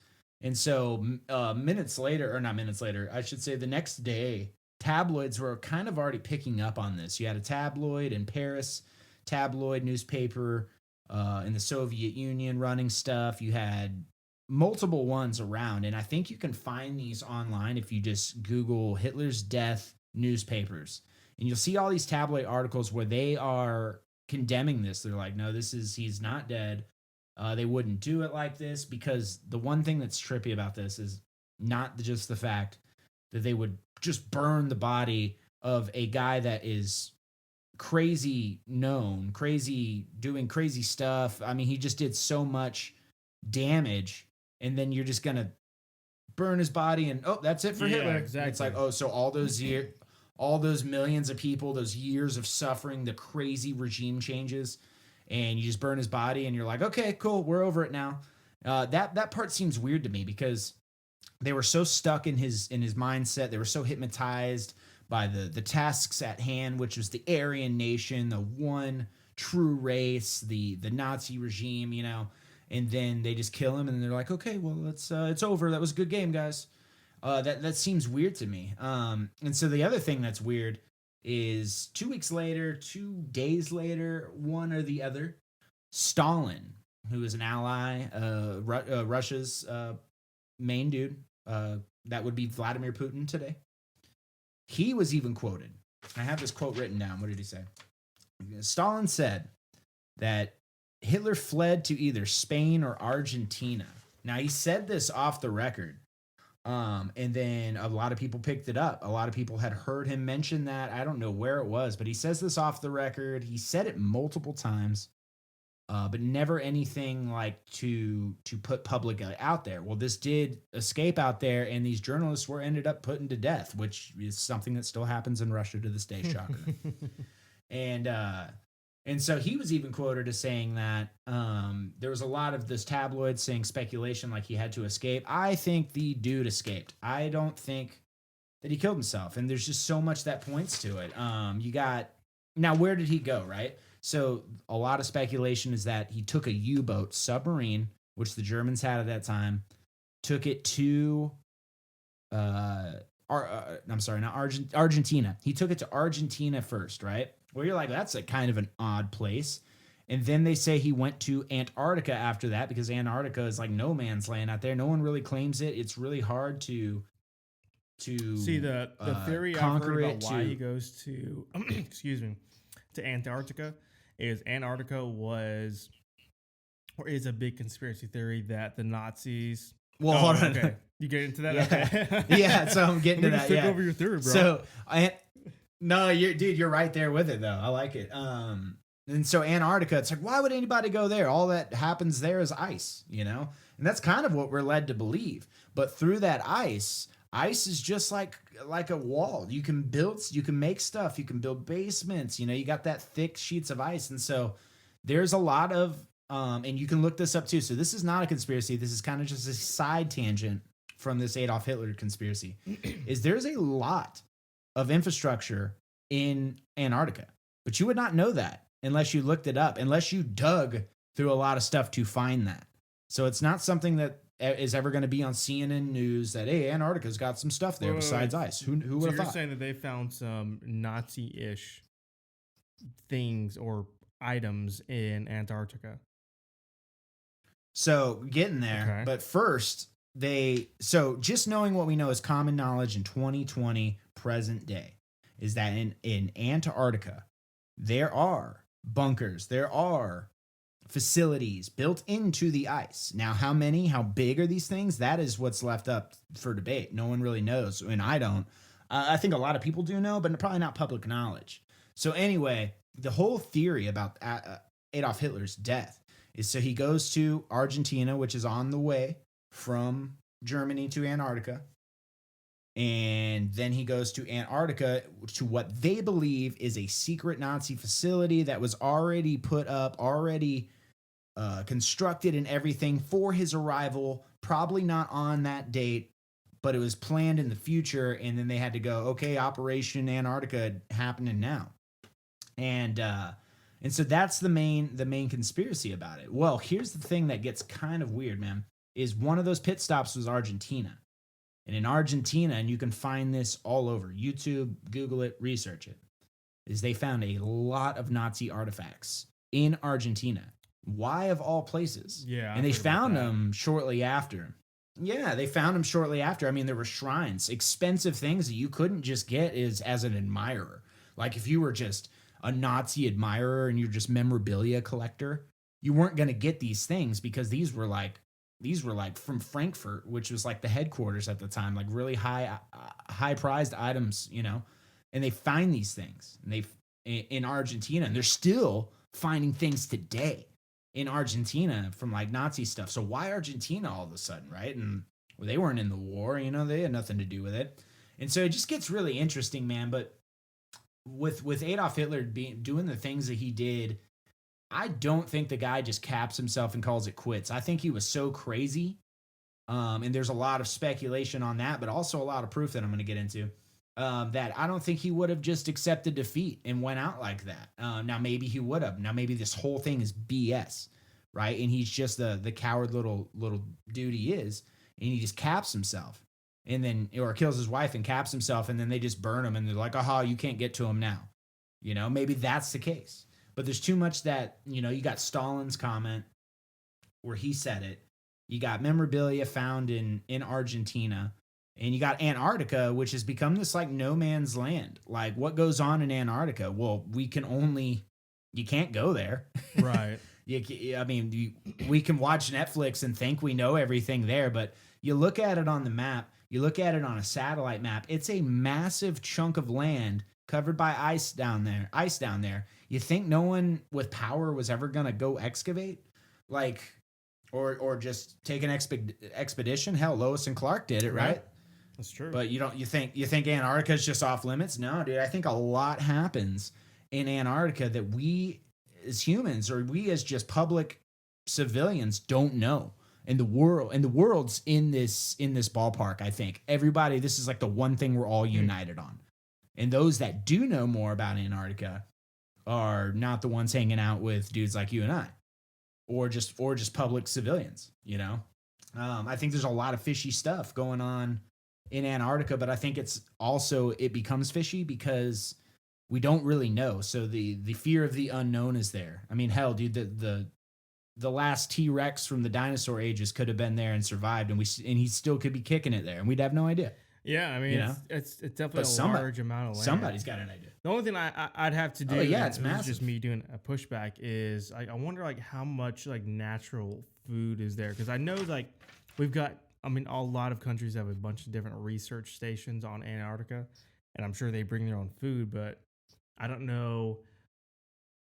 And so minutes later, or not minutes later, I should say the next day, tabloids were kind of already picking up on this. You had a tabloid in Paris, tabloid newspaper in the Soviet Union running stuff. You had multiple ones around, and I think you can find these online if you just Google Hitler's death newspapers. And you'll see all these tabloid articles where they are condemning this. They're like, no, he's not dead. They wouldn't do it like this, because the one thing that's trippy about this is not just the fact that they would just burn the body of a guy that is crazy known, crazy, doing crazy stuff. I mean, he just did so much damage, and then you're just going to burn his body and, oh, that's it for Hitler. Exactly. It's like, oh, so all those millions of people, those years of suffering, the crazy regime changes, and you just burn his body and you're like, okay, cool, we're over it now. That part seems weird to me, because they were so stuck in his mindset. They were so hypnotized by the tasks at hand, which was the Aryan nation, the one true race, the Nazi regime, and then they just kill him, and they're like, okay, well, it's over. That was a good game, guys. That seems weird to me. And so the other thing that's weird is 2 days later, one or the other, Stalin, who is an ally, Russia's main dude, that would be Vladimir Putin today. He was even quoted. I have this quote written down. What did he say? Stalin said that Hitler fled to either Spain or Argentina. Now, he said this off the record. And then a lot of people picked it up. A lot of people had heard him mention that. I don't know where it was, but he says this off the record. He said it multiple times, but never anything like to put publicly out there. Well, this did escape out there, and these journalists were ended up put to death, which is something that still happens in Russia to this day. Shocker. And so he was even quoted as saying that there was a lot of this tabloid saying speculation like he had to escape. I think the dude escaped. I don't think that he killed himself. And there's just so much that points to it. Now, where did he go, right? So a lot of speculation is that he took a U-boat submarine, which the Germans had at that time, took it to Argentina. He took it to Argentina first, right? Where you're like, that's a kind of an odd place. And then they say he went to Antarctica after that, because Antarctica is like no man's land out there. No one really claims it. It's really hard to see the theory I've heard about why he goes to to Antarctica is Antarctica was or is a big conspiracy theory that the Nazis. Well, hold on. Okay. You get into that? Yeah. Okay. Yeah, so I'm getting to that. Take over your theory, bro. So you're right there with it though. I like it. And so Antarctica, it's like, why would anybody go there? All that happens there is ice, And that's kind of what we're led to believe. But through that ice, ice is just like a wall. You can make stuff, you can build basements, you got that thick sheets of ice. And so there's a lot of and you can look this up too. So this is not a conspiracy. This is kind of just a side tangent from this Adolf Hitler conspiracy. Is there's a lot of infrastructure in Antarctica, but you would not know that unless you looked it up, unless you dug through a lot of stuff to find that. So it's not something that is ever going to be on CNN News that, hey, Antarctica's got some stuff there besides ice. Who would have thought? So you're saying that they found some Nazi-ish things or items in Antarctica? So getting there, okay. But first just knowing what we know is common knowledge in 2020 present day is that in Antarctica, there are bunkers, there are facilities built into the ice. Now, how many, how big are these things? That is what's left up for debate. No one really knows, and I don't. I think a lot of people do know, but probably not public knowledge. So anyway, the whole theory about Adolf Hitler's death is so he goes to Argentina, which is on the way from Germany to Antarctica. And then he goes to Antarctica to what they believe is a secret Nazi facility that was already put up, already constructed and everything for his arrival, probably not on that date, but it was planned in the future. And then they had to go, okay, Operation Antarctica happening now. And so that's the main conspiracy about it. Well, here's the thing that gets kind of weird, man, is one of those pit stops was Argentina. And in Argentina, and you can find this all over YouTube, Google it, research it, is they found a lot of Nazi artifacts in Argentina. Why of all places? Yeah. And they found them shortly after. Yeah, they found them shortly after. I mean, there were shrines, expensive things that you couldn't just get as an admirer. Like if you were just a Nazi admirer and you're just memorabilia collector, you weren't going to get these things because these were like from Frankfurt, which was like the headquarters at the time, like really high prized items, and they find these things and in Argentina, and they're still finding things today in Argentina from like Nazi stuff. So why Argentina all of a sudden, right? And they weren't in the war, they had nothing to do with it. And so it just gets really interesting, man. But with Adolf Hitler doing the things that he did, I don't think the guy just caps himself and calls it quits. I think he was so crazy. And there's a lot of speculation on that, but also a lot of proof that I'm going to get into, that I don't think he would have just accepted defeat and went out like that. Now, maybe he would have. Now, maybe this whole thing is BS, right? And he's just the coward little dude he is, and he just caps himself. And then, or kills his wife and caps himself, and then they just burn him, and they're like, aha, you can't get to him now. Maybe that's the case. But there's too much that, you got Stalin's comment where he said it. You got memorabilia found in Argentina. And you got Antarctica, which has become this like no man's land. Like what goes on in Antarctica? Well, you can't go there. Right. We can watch Netflix and think we know everything there. But you look at it on the map, you look at it on a satellite map, it's a massive chunk of land covered by ice down there. You think no one with power was ever going to go excavate? Like, or just take an expedition? Hell, Lois and Clark did it, right? That's true. But you think Antarctica is just off limits? No, dude. I think a lot happens in Antarctica that we as humans, or we as just public civilians, don't know. And the world's in this ballpark. I think everybody, this is like the one thing we're all united on. And those that do know more about Antarctica are not the ones hanging out with dudes like you and I, or just public civilians. I think there's a lot of fishy stuff going on in Antarctica, but I think it becomes fishy because we don't really know. So the fear of the unknown is there. I mean, hell, dude, the last T-Rex from the dinosaur ages could have been there and survived, and he still could be kicking it there, and we'd have no idea. Yeah, I mean, it's definitely large amount of land. Somebody's got an idea. The only thing I'd have to do, it's massive. Just me doing a pushback, is I wonder like how much like natural food is there, because I know like we've got, a lot of countries have a bunch of different research stations on Antarctica, and I'm sure they bring their own food, but I don't know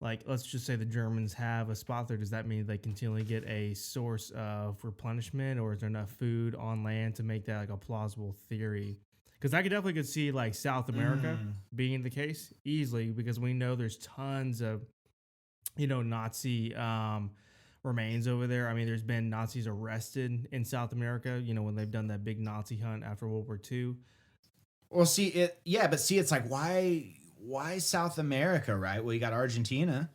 like, let's just say the Germans have a spot there. Does that mean they continually get a source of replenishment, or is there enough food on land to make that like a plausible theory? Because I could see like South America being the case easily, because we know there's tons of, Nazi remains over there. I mean, there's been Nazis arrested in South America, when they've done that big Nazi hunt after World War II. Well, it's like, why South America, right? Well, you got Argentina,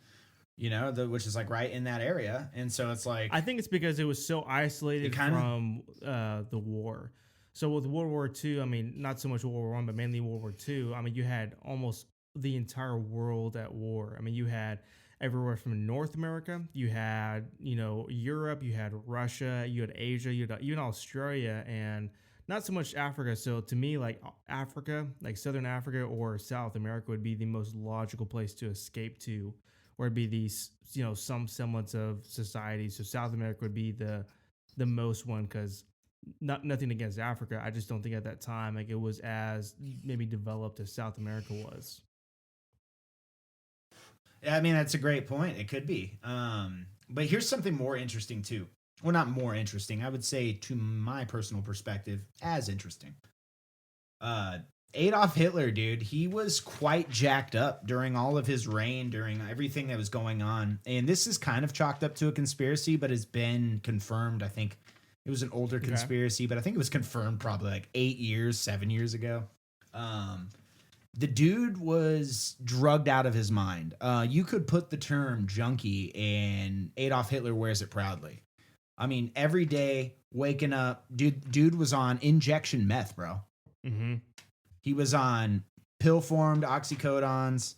which is like right in that area. And so it's like, I think it's because it was so isolated from the war. So with World War II, I mean, not so much World War I, but mainly World War II. I mean, you had almost the entire world at war. I mean, you had everywhere from North America, you had, Europe, you had Russia, you had Asia, you had even Australia, and not so much Africa. So to me, like Africa, like Southern Africa or South America would be the most logical place to escape to, or it'd be these, some semblance of society. So South America would be the most one, because nothing against Africa. I just don't think at that time like it was as maybe developed as South America was. Yeah, I mean, that's a great point. It could be. But here's something more interesting too. Well, not more interesting. I would say, to my personal perspective, as interesting. Adolf Hitler, dude, he was quite jacked up during all of his reign, during everything that was going on. And this is kind of chalked up to a conspiracy, but has been confirmed. I think it was an older conspiracy, but I think it was confirmed probably like 7 years ago. The dude was drugged out of his mind. You could put the term junkie, and Adolf Hitler wears it proudly. I mean, every day waking up, dude was on injection meth, bro. Mm-hmm. He was on pill-formed oxycodons.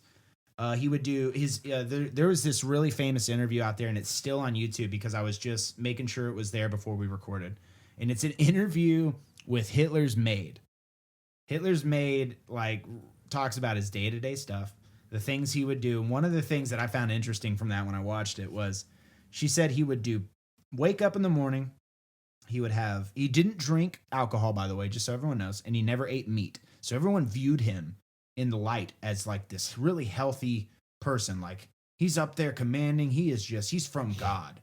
He would do his. There was this really famous interview out there, and it's still on YouTube because I was just making sure it was there before we recorded. And it's an interview with Hitler's maid. Hitler's maid talks about his day-to-day stuff, the things he would do. And one of the things that I found interesting from that when I watched it was, she said he would wake up in the morning. He didn't drink alcohol, by the way, just so everyone knows, and he never ate meat. So everyone viewed him in the light as like this really healthy person. Like, he's up there commanding. He's from God,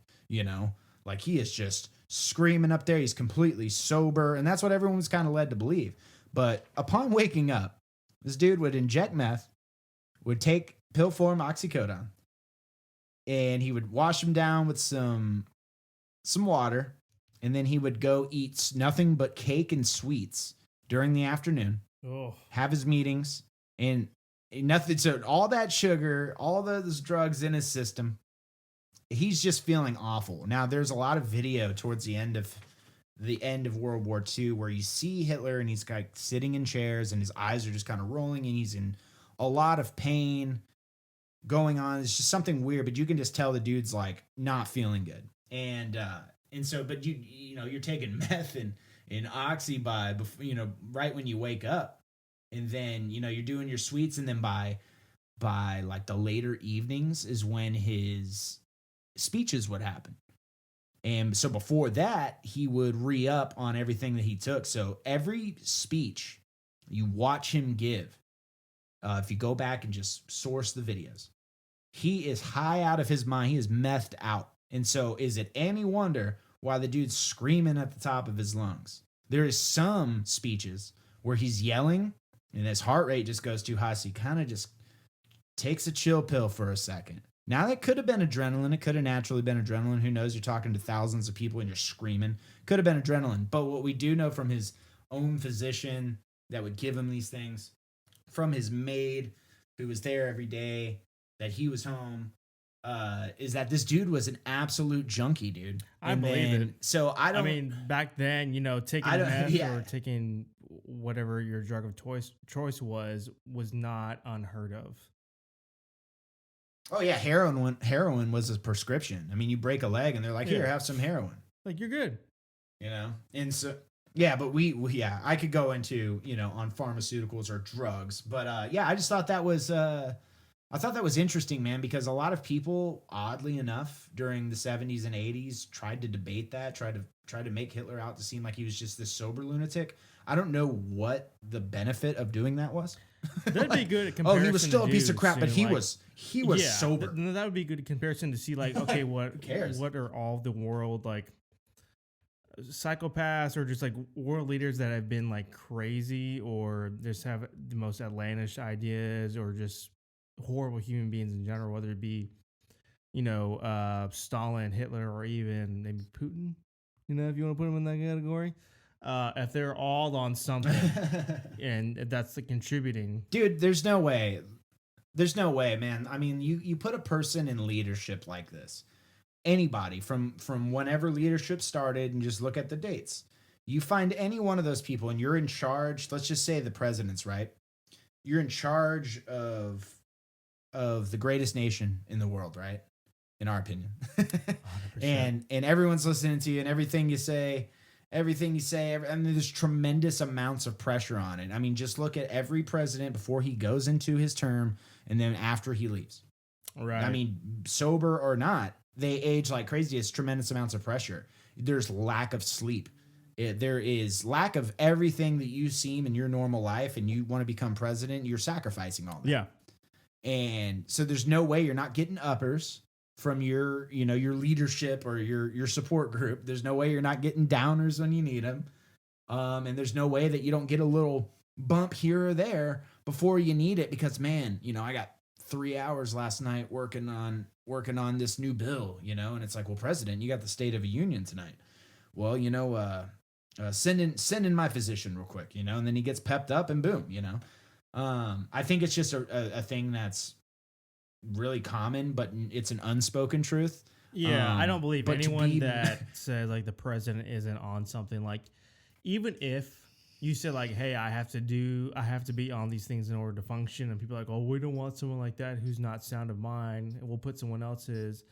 like he is just screaming up there. He's completely sober. And that's what everyone was kind of led to believe. But upon waking up, this dude would inject meth, would take pill form oxycodone, and he would wash him down with some water. And then he would go eat nothing but cake and sweets during the afternoon, have his meetings, and nothing. So all that sugar, all those drugs in his system, he's just feeling awful. Now, there's a lot of video towards the end of World War II where you see Hitler and he's like sitting in chairs and his eyes are just kind of rolling and he's in a lot of pain going on. It's just something weird, but you can just tell the dude's like not feeling good. And so, but you're taking meth and oxy right when you wake up, and then, you're doing your sweets, and then by like the later evenings is when his speeches would happen. And so before that, he would re-up on everything that he took. So every speech you watch him give, if you go back and just source the videos, he is high out of his mind. He is methed out. And so is it any wonder why the dude's screaming at the top of his lungs? There is some speeches where he's yelling and his heart rate just goes too high. So he kind of just takes a chill pill for a second. Now, that could have been adrenaline. It could have naturally been adrenaline. Who knows? You're talking to thousands of people and you're screaming. Could have been adrenaline. But what we do know from his own physician that would give him these things, from his maid who was there every day that he was home, is that this dude was an absolute junkie, dude. I believe it. So I mean, back then, taking meth or taking whatever your drug of choice was not unheard of. Oh yeah, heroin was a prescription. I mean, you break a leg and they're like, here, have some heroin. Like, you're good. And so, yeah, but I could go into, on pharmaceuticals or drugs, but I just thought that was I thought that was interesting, man, because a lot of people, oddly enough, during the 70s and 80s tried to debate that, tried to make Hitler out to seem like he was just this sober lunatic. I don't know what the benefit of doing that was. That'd like, be good at comparison. Oh, he was still a piece of crap, but he like, was sober. That would be a good comparison to see, like, okay, what cares? What are all the world, like, psychopaths or just like world leaders that have been like crazy or just have the most outlandish ideas or just horrible human beings in general, whether it be, Stalin, Hitler, or even maybe Putin, if you want to put them in that category. If they're all on something and that's the contributing. Dude, there's no way. There's no way, man. I mean, you put a person in leadership like this, anybody from whenever leadership started, and just look at the dates. You find any one of those people and you're in charge. Let's just say the president's, right? You're in charge of the greatest nation in the world, right? In our opinion. and everyone's listening to you, and everything you say, and there's tremendous amounts of pressure on it. I mean, just look at every president before he goes into his term and then after he leaves. Right. I mean, sober or not, they age like crazy. It's tremendous amounts of pressure. There's lack of sleep. There is lack of everything that you seem in your normal life, and you want to become president, you're sacrificing all that. Yeah. And so there's no way you're not getting uppers from your leadership or your support group. There's no way you're not getting downers when you need them. And there's no way that you don't get a little bump here or there before you need it, because, man, I got 3 hours last night working on this new bill, and it's like, well, President, you got the State of the Union tonight. Well, send in my physician real quick, and then he gets pepped up and boom, I think it's just a thing that's really common, but it's an unspoken truth. Yeah, I don't believe anyone that says like the president isn't on something. Like, even if you said like, hey, I have to be on these things in order to function, and people are like, oh, we don't want someone like that who's not sound of mind, and we'll put someone else's.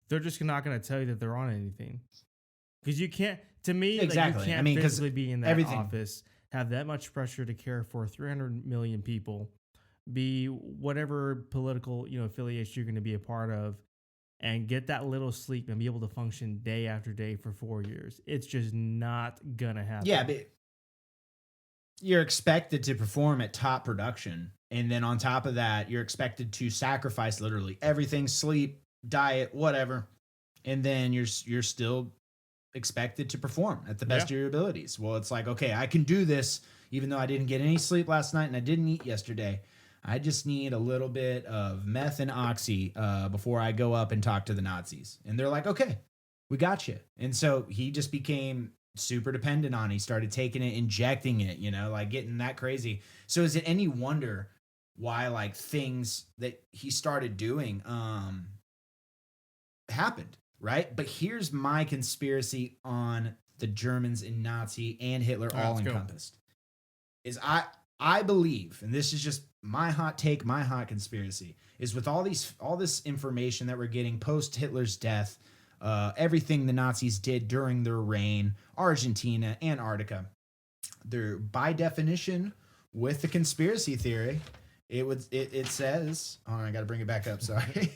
They're just not going to tell you that they're on anything, because you can't. To me, exactly. Like, you can't physically be in that office, have that much pressure to care for 300 million people, be whatever political affiliation you're going to be a part of, and get that little sleep and be able to function day after day for 4 years. It's just not gonna happen. Yeah, but you're expected to perform at top production, and then on top of that, you're expected to sacrifice literally everything: sleep, diet, whatever, and then you're still expected to perform at the best of your abilities. Well, it's like, okay, I can do this even though I didn't get any sleep last night and I didn't eat yesterday. I just need a little bit of meth and oxy before I go up and talk to the Nazis. And they're like, okay, we got you. And so he just became super dependent on it. He started taking it, injecting it, like getting that crazy. So is it any wonder why like things that he started doing happened, right? But here's my conspiracy on the Germans and Nazi and Hitler all encompassed. Is I believe, and this is just my hot take, my hot conspiracy, is with all this information that we're getting post Hitler's death, everything the Nazis did during their reign, Argentina, Antarctica, they're by definition with the conspiracy theory. It says, oh, I got to bring it back up. Sorry.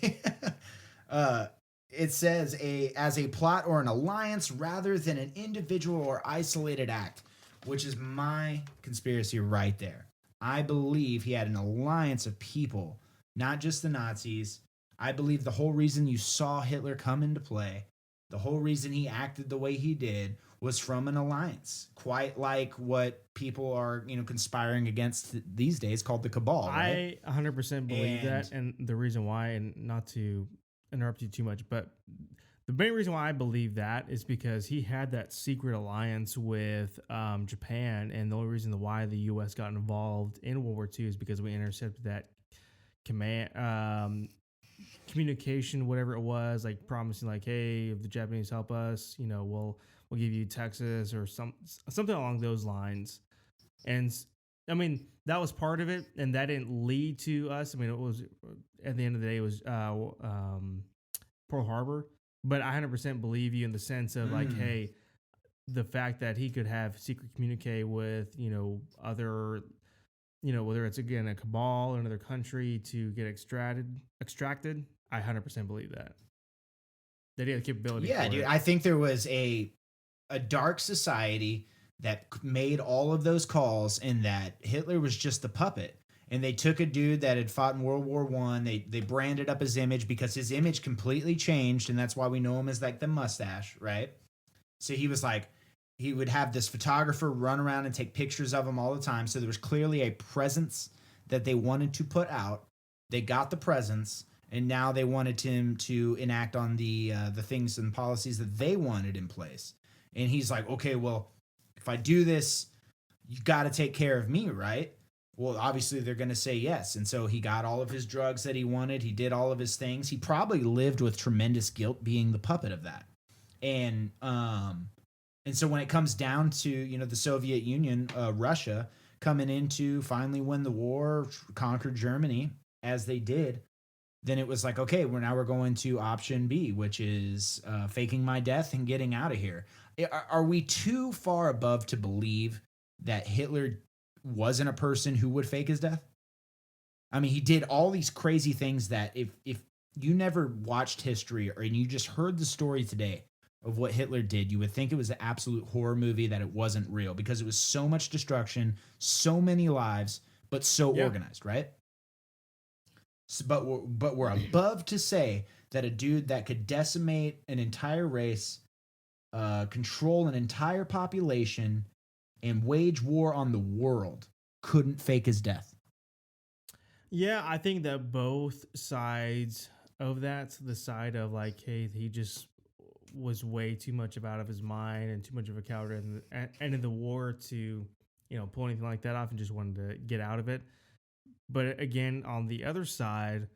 It says as a plot or an alliance rather than an individual or isolated act, which is my conspiracy right there. I believe he had an alliance of people, not just the Nazis. I believe the whole reason you saw Hitler come into play, the whole reason he acted the way he did, was from an alliance, quite like what people are, conspiring against these days, called the Cabal. Right? I 100% believe that, and the reason why, and not to interrupt you too much, but the main reason why I believe that is because he had that secret alliance with Japan, and the only reason why the U.S. got involved in World War II is because we intercepted that communication, whatever it was, like promising, like, hey, if the Japanese help us, we'll give you Texas or something along those lines. And I mean, that was part of it, and that didn't lead to us. I mean, it was at the end of the day, it was Pearl Harbor. But I 100% believe you in the sense of like, hey, the fact that he could have secret communique with, other whether it's again a cabal or another country to get extracted. I 100% believe that. They had the capability. Yeah, for dude. it. I think there was a dark society that made all of those calls, and that Hitler was just the puppet. And they took a dude that had fought in World War One. They branded up his image because his image completely changed, and that's why we know him as like the mustache, right? So he was like, he would have this photographer run around and take pictures of him all the time. So there was clearly a presence that they wanted to put out. They got the presence, and now they wanted him to enact on the things and policies that they wanted in place. And he's like, okay, well, if I do this, you got to take care of me, right? Well, obviously they're going to say yes. And so he got all of his drugs that he wanted. He did all of his things. He probably lived with tremendous guilt being the puppet of that. And so when it comes down to, the Soviet Union, Russia coming in to finally win the war, conquer Germany as they did, then it was like, okay, we're going to option B, which is faking my death and getting out of here. Are we too far above to believe that Hitler wasn't a person who would fake his death? I mean, he did all these crazy things that if you never watched history and you just heard the story today of what Hitler did, you would think it was an absolute horror movie, that it wasn't real, because it was so much destruction, so many lives, but so organized, right? So, but we're above to say that a dude that could decimate an entire race, control an entire population, and wage war on the world couldn't fake his death. Yeah, I think that both sides of that, the side of like, hey, he just was way too much out of his mind and too much of a coward at the end of the war to, pull anything like that off, and just wanted to get out of it. But again, on the other side,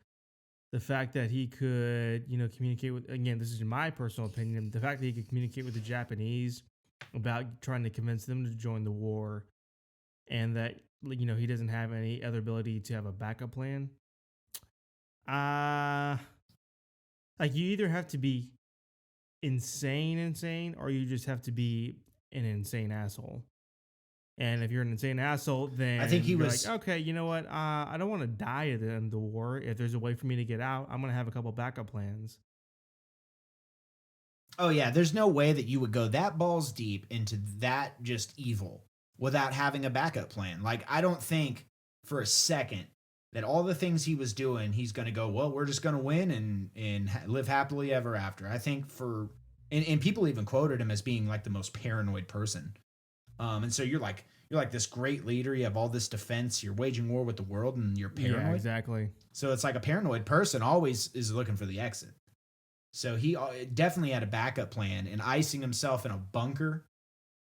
the fact that he could, communicate with, again, this is in my personal opinion, the fact that he could communicate with the Japanese about trying to convince them to join the war, and that, he doesn't have any other ability to have a backup plan. Like, you either have to be insane, or you just have to be an insane asshole. And if you're an insane asshole, then I think he was like, okay, you know what? I don't want to die at the end of the war. If there's a way for me to get out, I'm going to have a couple backup plans. Oh, yeah. There's no way that you would go that balls deep into that just evil without having a backup plan. Like, I don't think for a second that all the things he was doing, he's going to go, well, we're just going to win and live happily ever after. I think and people even quoted him as being like the most paranoid person. And so you're like this great leader. You have all this defense. You're waging war with the world, and you're paranoid. Yeah, exactly. So it's like a paranoid person always is looking for the exit. So he definitely had a backup plan, and icing himself in a bunker,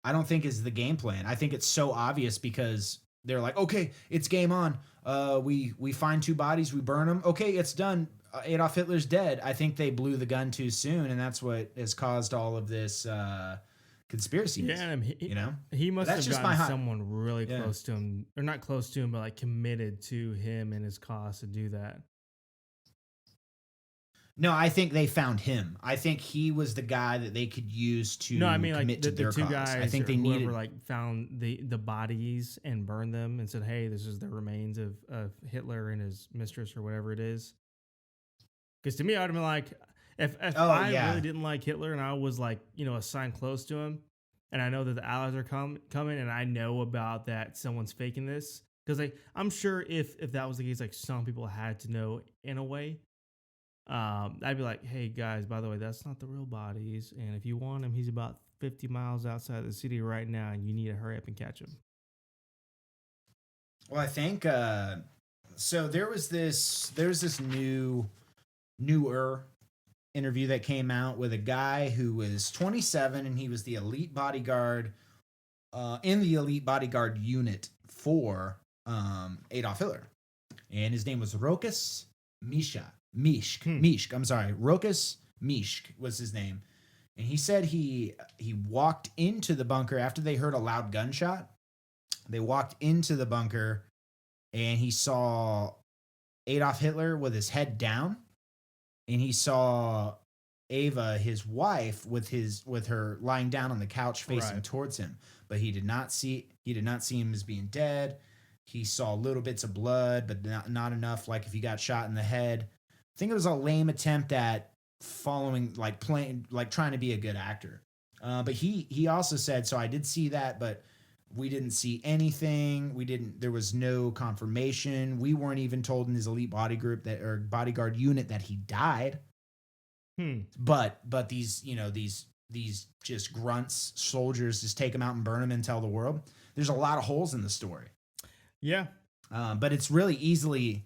I don't think is the game plan. I think it's so obvious because they're like, okay, it's game on. We find 2 bodies, we burn them. Okay, it's done. Adolf Hitler's dead. I think they blew the gun too soon, and that's what has caused all of this conspiracy. Yeah, he must have gotten someone really close to him, or not close to him, but like committed to him and his cause to do that. No, I think they found him. I think he was the guy that they could use to commit like to their 2 cause. guys. I think they needed like found the bodies and burned them and said, "Hey, this is the remains of Hitler and his mistress or whatever it is." Because to me, I would have been like, if I really didn't like Hitler and I was like, assigned close to him, and I know that the Allies are coming, and I know about that someone's faking this, because I'm sure if that was the case, like some people had to know in a way. I'd be like, hey guys, by the way, that's not the real bodies, and if you want him, he's about 50 miles outside the city right now, and you need to hurry up and catch him. Well, I think so. There's this newer interview that came out with a guy who was 27, and he was the elite bodyguard in the elite bodyguard unit for Adolf Hitler, and his name was Rokas Mishk. I'm sorry, Rokas Mishk was his name, and he said he walked into the bunker after they heard a loud gunshot. They walked into the bunker, and he saw Adolf Hitler with his head down, and he saw Ava, his wife, with her lying down on the couch facing towards him. But he did not see him as being dead. He saw little bits of blood, but not enough. Like if you got shot in the head, I think it was a lame attempt at following, like playing, like trying to be a good actor. But he also said, so I did see that, but we didn't see anything. There was no confirmation. We weren't even told in his elite bodyguard unit that he died. But these, these just grunts, soldiers, just take him out and burn him and tell the world. There's a lot of holes in the story. Yeah. But it's really easily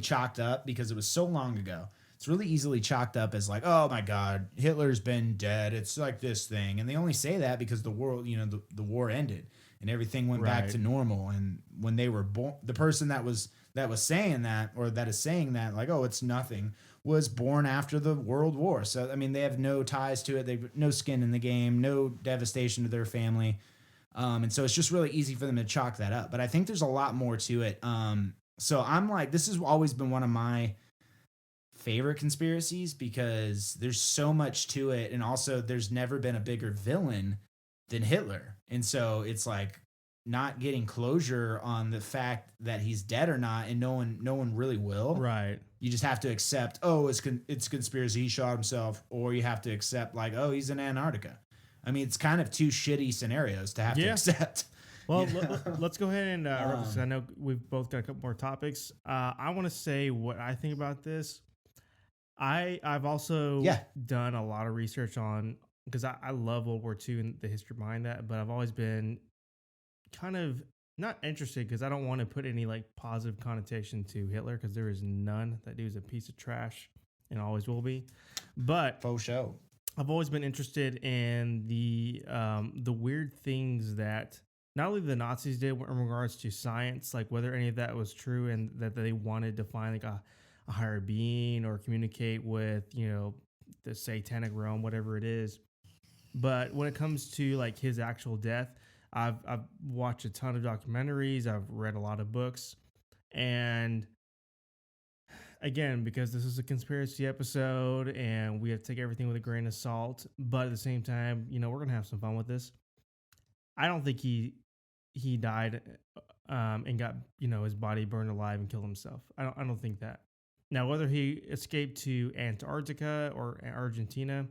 chalked up because it was so long ago. It's really easily chalked up as like, oh my God, Hitler's been dead. It's like this thing. And they only say that because the world, the war ended and everything went back to normal. And when they were born, the person that was saying that, or that is saying that, like, oh, it's nothing, was born after the World War. So, I mean, they have no ties to it. They've no skin in the game, no devastation to their family. And so it's just really easy for them to chalk that up. But I think there's a lot more to it. So I'm like, this has always been one of my favorite conspiracies because there's so much to it. And also there's never been a bigger villain than Hitler. And so it's like not getting closure on the fact that he's dead or not. And no one really will. Right. You just have to accept, oh, it's conspiracy. He shot himself. Or you have to accept like, oh, he's in Antarctica. I mean, it's kind of two shitty scenarios to have to accept. Well, let's go ahead and wrap this. I know we've both got a couple more topics. I want to say what I think about this. I've also done a lot of research on, because I love World War II and the history behind that, but I've always been kind of not interested because I don't want to put any like positive connotation to Hitler because there is none. That dude's a piece of trash and always will be. But faux show. I've always been interested in the weird things that not only the Nazis did in regards to science, like whether any of that was true and that they wanted to find like a higher being or communicate with, the satanic realm, whatever it is. But when it comes to like his actual death, I've watched a ton of documentaries. I've read a lot of books. And again, because this is a conspiracy episode and we have to take everything with a grain of salt, but at the same time, we're going to have some fun with this. I don't think he died and got, his body burned alive and killed himself. I don't think that. Now, whether he escaped to Antarctica or Argentina,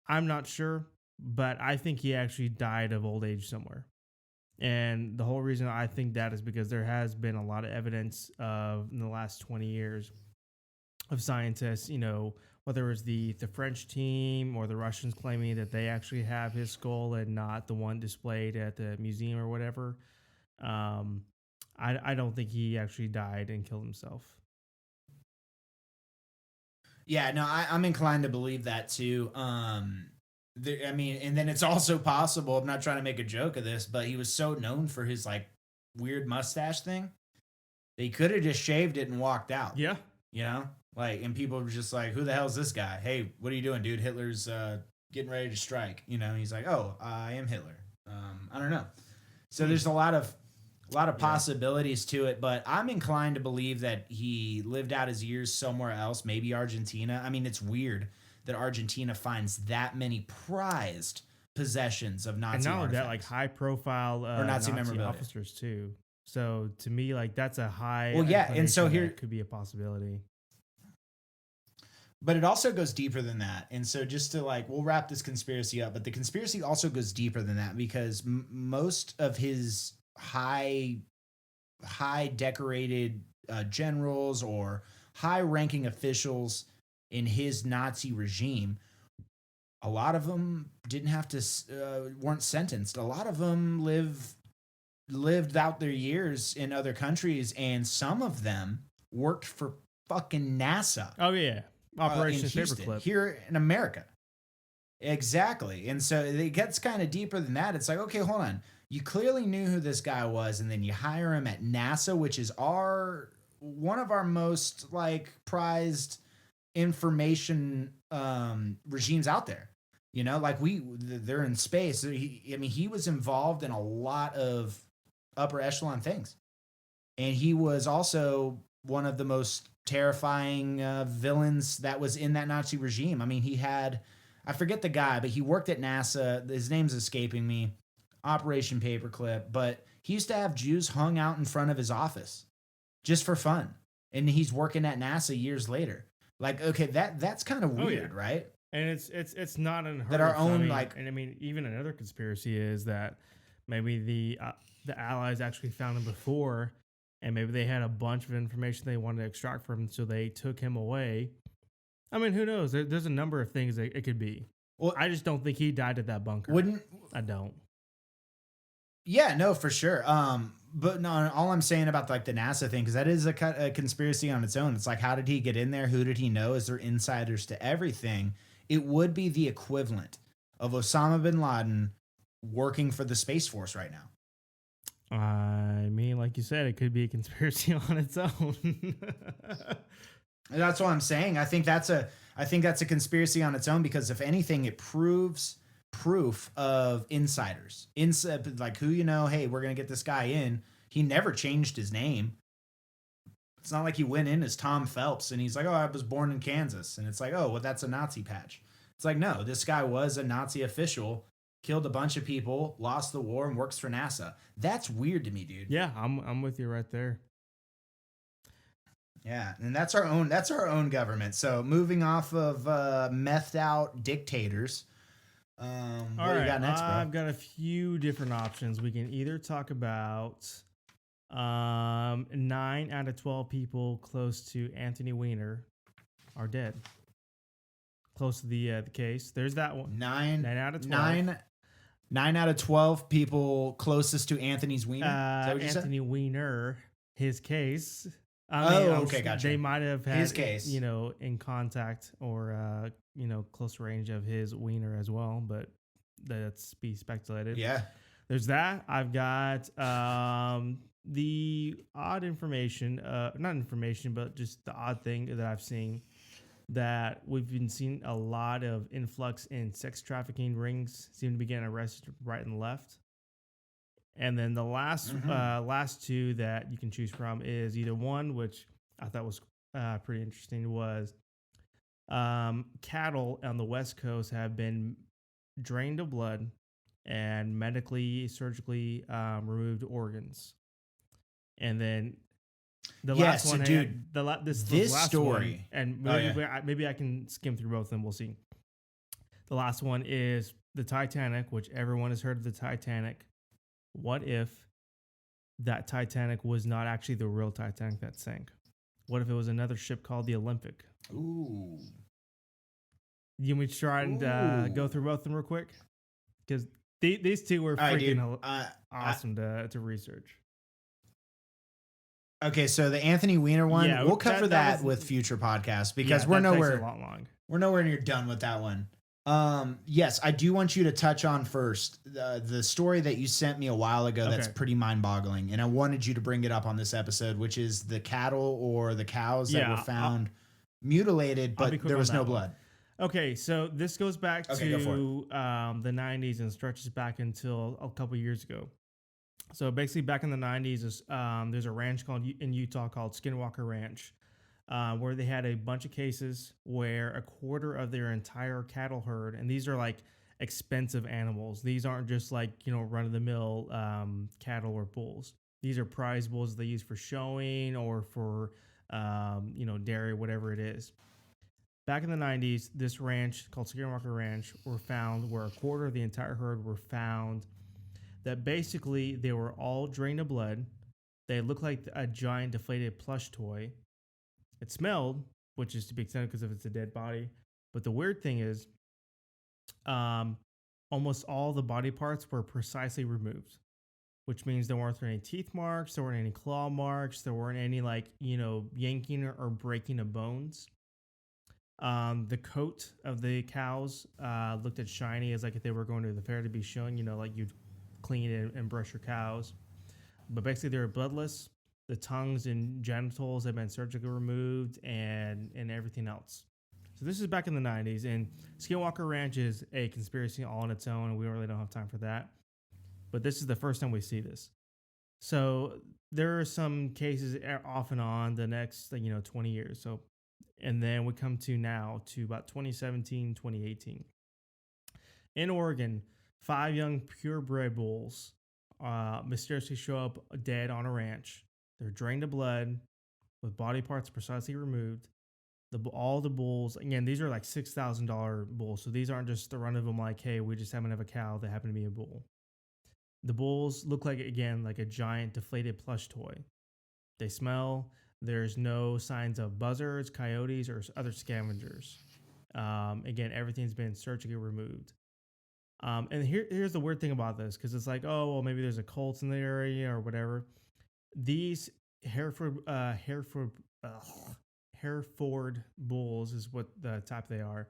I'm not sure, but I think he actually died of old age somewhere. And the whole reason I think that is because there has been a lot of evidence in the last 20 years of scientists, whether it was the French team or the Russians claiming that they actually have his skull and not the one displayed at the museum or whatever. I don't think he actually died and killed himself. Yeah, no, I'm inclined to believe that too. And then it's also possible, I'm not trying to make a joke of this, but he was so known for his like weird mustache thing. They could have just shaved it and walked out. Yeah. And people were just like, who the hell is this guy? Hey, what are you doing, dude? Hitler's getting ready to strike. He's like, oh, I am Hitler. I don't know. So there's a lot of possibilities to it, but I'm inclined to believe that he lived out his years somewhere else, maybe Argentina. I mean, it's weird that Argentina finds that many prized possessions of Nazi artifacts. And not only that, like high-profile or Nazi officers too. So to me, like that's a high. Well, yeah, and so here could be a possibility. But it also goes deeper than that. And so just to we'll wrap this conspiracy up, but the conspiracy also goes deeper than that because most of his high decorated generals or high ranking officials in his Nazi regime, a lot of them didn't have to, weren't sentenced. A lot of them lived out their years in other countries, and some of them worked for fucking NASA. Oh yeah. Operation Paperclip here in America. Exactly. And so it gets kind of deeper than that. It's like, okay, hold on. You clearly knew who this guy was, and then you hire him at NASA, which is one of our most prized information regimes out there. They're in space. He was involved in a lot of upper echelon things. And he was also one of the most terrifying villains that was in that Nazi regime. I mean, I forget the guy, but he worked at NASA. His name's escaping me. Operation Paperclip, but He used to have Jews hung out in front of his office just for fun. And he's working at NASA years later. Like, okay, that's kind of weird, right? And it's not unheard that our of. own and I mean, even another conspiracy is that maybe the Allies actually found him before, and maybe they had a bunch of information they wanted to extract from him, so they took him away. I mean, who knows? There's a number of things that it could be. Well, I just don't think he died at that bunker. I don't. Yeah, no, for sure. But no, all I'm saying about like the NASA thing, because that is a conspiracy on its own. It's like, how did he get in there? Who did he know? Is there insiders to everything? It would be the equivalent of Osama bin Laden working for the Space Force right now. I mean, like you said, it could be a conspiracy on its own. That's what I'm saying. I think that's a conspiracy on its own, because if anything, it proves proof of insiders. Like, who, hey, we're gonna get this guy in. He never changed his name. It's not like he went in as Tom Phelps and he's like, oh, I was born in Kansas. And it's like, oh, well, that's a Nazi patch. It's like, no, this guy was a Nazi official, killed a bunch of people, lost the war, and works for NASA. That's weird to me, dude. Yeah, I'm with you right there. Yeah, and that's our own government. So moving off of methed out dictators. What do you got next, bro? I've got a few different options. We can either talk about 9 out of 12 people close to Anthony Weiner are dead. Close to the case. There's that one. 9 out of 12. 9 out of 12 people closest to Anthony's Weiner. Is that what you Anthony said? Weiner, his case. Okay, gotcha. They might have had his case, in contact or close range of his wiener as well, but that's be speculated. Yeah, there's that. I've got the odd information, not information, but just the odd thing that I've seen, that we've been seeing a lot of influx in sex trafficking rings seem to be getting arrested right and left. And then the last two that you can choose from is either one, which I thought was pretty interesting, was cattle on the West Coast have been drained of blood and medically, surgically removed organs. And then the last one, dude, this last story, one, and maybe I can skim through both of them. We'll see. The last one is the Titanic, which everyone has heard of the Titanic. What if that Titanic was not actually the real Titanic that sank? What if it was another ship called the Olympic? Ooh. You want me to try and go through both of them real quick? Because these two were freaking awesome to research. Okay, so the Anthony Weiner one, we'll cover that with future podcasts, because we're nowhere near done with that one. Yes, I do want you to touch on first the story that you sent me a while ago. That's pretty mind-boggling, and I wanted you to bring it up on this episode, which is the cattle or the cows that were found mutilated, but there was no blood. Okay, so this goes back to the 90s and stretches back until a couple years ago. So basically, back in the 90s, there's a ranch in Utah called Skinwalker Ranch, where they had a bunch of cases where a quarter of their entire cattle herd, and these are like expensive animals. These aren't just like, run-of-the-mill cattle or bulls. These are prize bulls they use for showing or for, dairy, whatever it is. Back in the 90s, this ranch called Skinwalker Ranch were found where a quarter of the entire herd were found that basically they were all drained of blood. They looked like a giant deflated plush toy. It smelled, which is to be expected because it's a dead body. But the weird thing is, almost all the body parts were precisely removed, which means there weren't any teeth marks, there weren't any claw marks, there weren't any yanking or breaking of bones. The coat of the cows looked as shiny as like if they were going to the fair to be shown, like you'd clean and brush your cows. But basically they were bloodless. The tongues and genitals have been surgically removed and everything else. So this is back in the 90s, and Skinwalker Ranch is a conspiracy all on its own, and we really don't have time for that. But this is the first time we see this. So there are some cases off and on the next 20 years. So, and then we come to now to about 2017, 2018. In Oregon, 5 young purebred bulls mysteriously show up dead on a ranch. They're drained of blood with body parts precisely removed. All the bulls, again, these are like $6,000 bulls. So these aren't just the run of them like, hey, we just happen to have a cow that happened to be a bull. The bulls look like, again, like a giant deflated plush toy. They smell. There's no signs of buzzards, coyotes, or other scavengers. Again, everything's been surgically removed. And here's the weird thing about this, because it's like, oh, well, maybe there's a cult in the area or whatever. These Hereford bulls is what the type they are.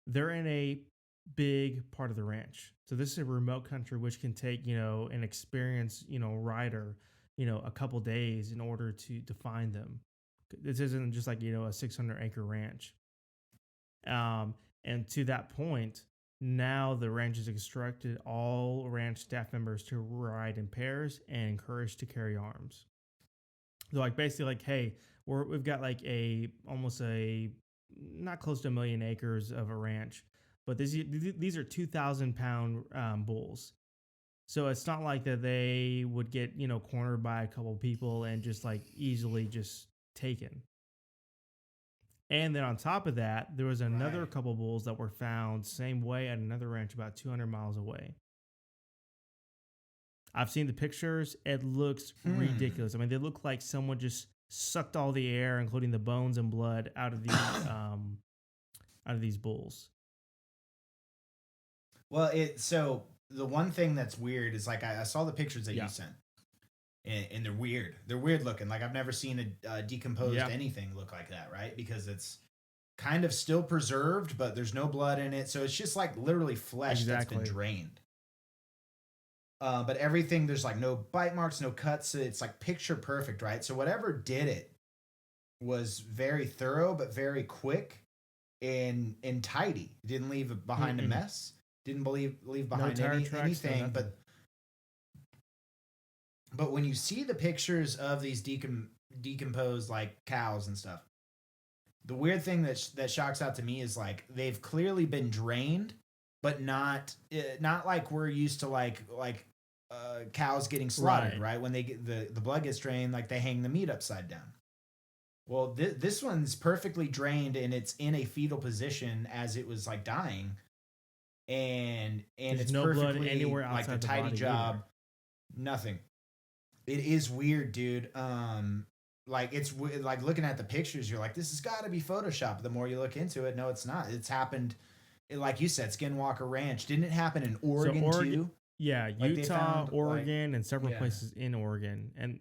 They're in a big part of the ranch. So this is a remote country, which can take, an experienced, rider, a couple days in order to find them. This isn't just like, a 600 acre ranch. And to that point, now the ranch has instructed all ranch staff members to ride in pairs and encouraged to carry arms. So like basically like, hey, we've got like almost not close to 1 million acres of a ranch, but these are 2,000 pound bulls. So it's not like that they would get, cornered by a couple people and just like easily just taken. And then on top of that, there was another couple bulls that were found same way at another ranch about 200 miles away. I've seen the pictures. It looks ridiculous. I mean, they look like someone just sucked all the air, including the bones and blood, out of these bulls. Well, so the one thing that's weird is like I saw the pictures that you sent, and they're weird. They're weird looking. Like I've never seen a decomposed anything look like that, right? Because it's kind of still preserved, but there's no blood in it, so it's just like literally flesh that's been drained. But everything, there's like no bite marks, no cuts. It's like picture perfect, right? So whatever did it was very thorough, but very quick and tidy. Didn't leave behind a mess. Didn't leave behind anything. But when you see the pictures of these decomposed like cows and stuff, the weird thing that shocks out to me is like they've clearly been drained, but not like we're used to like cows getting slaughtered, right? When they get the blood gets drained, like they hang the meat upside down. Well, this one's perfectly drained and it's in a fetal position as it was like dying, and there's it's no perfectly blood anywhere outside like a tidy job. Either. Nothing. It is weird, dude. Like it's like looking at the pictures, you're like, this has got to be Photoshop. The more you look into it, no, it's not. It's happened. Like you said, Skinwalker Ranch. Didn't it happen in Oregon too? Yeah, like Utah, Oregon, and several places in Oregon. And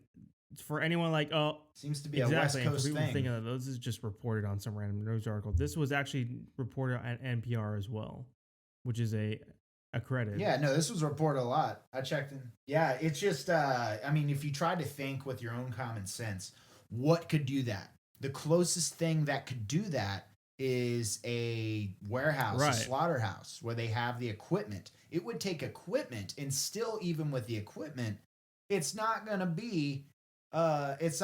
for anyone like, seems to be a West Coast thing. Thinking that this is just reported on some random news article. This was actually reported on NPR as well, which is a credit. Yeah, no, this was reported a lot. I checked in. Yeah, it's just, I mean, if you try to think with your own common sense, what could do that? The closest thing that could do that is a warehouse, a slaughterhouse, where they have the equipment. It would take equipment, and still, even with the equipment, it's not going to be, it's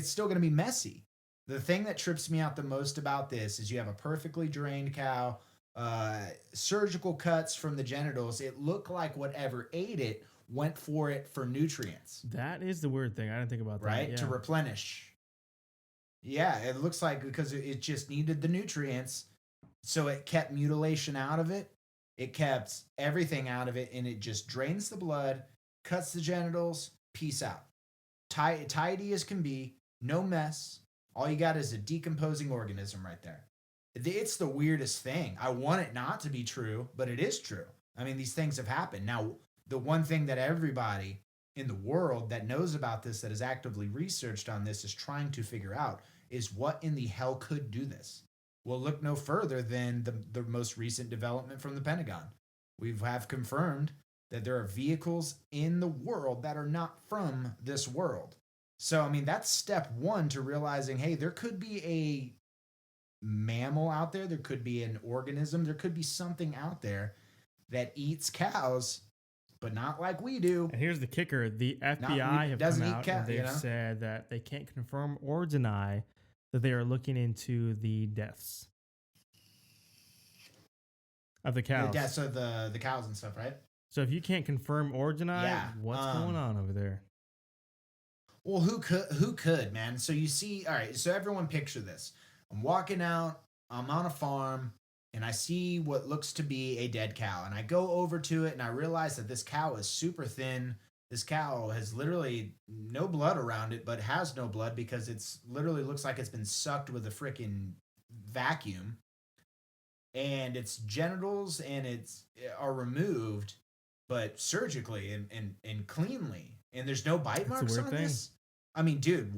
still going to be messy. The thing that trips me out the most about this is you have a perfectly drained cow, surgical cuts from the genitals. It looked like whatever ate it went for it for nutrients. That is the weird thing. I didn't think about that. Right? Yeah. To replenish. Yeah, it looks like because it just needed the nutrients, so it kept mutilation out of it. It kept everything out of it, and it just drains the blood, cuts the genitals, peace out. Tidy as can be, no mess. All you got is a decomposing organism right there. It's the weirdest thing. I want it not to be true, but it is true. I mean, these things have happened. Now, the one thing that everybody in the world that knows about this, that has actively researched on this, is trying to figure out is what in the hell could do this? Well, look no further than the most recent development from the Pentagon. We have confirmed that there are vehicles in the world that are not from this world. So, I mean, that's step one to realizing, hey, there could be a mammal out there. There could be an organism. There could be something out there that eats cows, but not like we do. And here's the kicker. The FBI have come out and they've said that they can't confirm or deny that they are looking into the deaths of the cows. The deaths of the cows and stuff, right? So if you can't confirm or deny, what's going on over there? Well, who could, man? So you see, all right, so everyone picture this. I'm walking out, I'm on a farm, and I see what looks to be a dead cow. And I go over to it and I realize that this cow is super thin. This cow has literally no blood around it, but has no blood because it's literally looks like it's been sucked with a freaking vacuum. And its genitals and its are removed, but surgically and cleanly. And there's no bite marks on this. I mean, dude,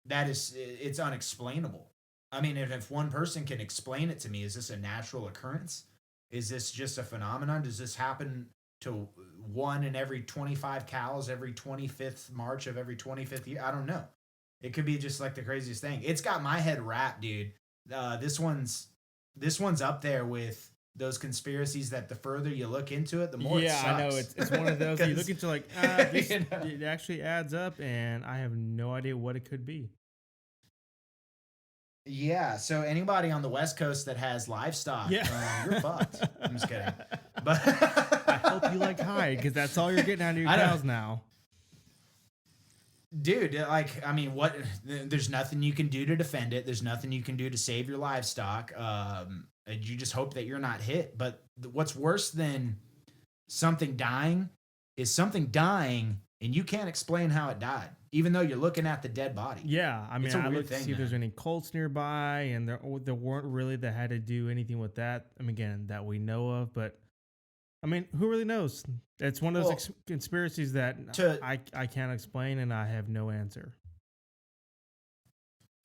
it's unexplainable. I mean, if one person can explain it to me, is this a natural occurrence? Is this just a phenomenon? Does this happen to one in every 25 cows every 25th March of every 25th year? I don't know. It could be just like the craziest thing. It's got my head wrapped, dude. This one's up there with those conspiracies that the further you look into it, the more it sucks. I know. It's one of those you look into like, it actually adds up, and I have no idea what it could be. Yeah, so anybody on the West Coast that has livestock, you're fucked. I'm just kidding. But I hope you like hide, because that's all you're getting out of your cows now. Dude, like, I mean, there's nothing you can do to defend it. There's nothing you can do to save your livestock. You just hope that you're not hit. But what's worse than something dying is something dying and you can't explain how it died, even though you're looking at the dead body. Yeah, I mean, I looked to see if there's any cults nearby, and there weren't really that had to do anything with that. I mean, again, that we know of, but I mean, who really knows? It's one of those conspiracies that I can't explain, and I have no answer.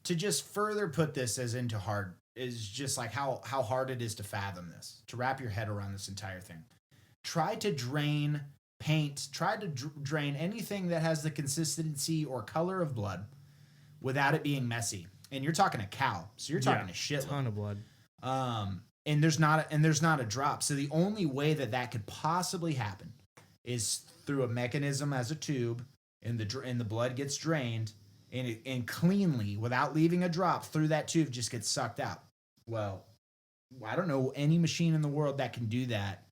To just further put this is just like how hard it is to fathom this, to wrap your head around this entire thing. Try to drain paint, try to drain anything that has the consistency or color of blood without it being messy. And you're talking a cow, so you're talking a shitload. Ton of blood. And there's not a drop. So the only way that could possibly happen is through a mechanism as a tube, and the blood gets drained, and cleanly, without leaving a drop through that tube, just gets sucked out. Well, I don't know any machine in the world that can do that.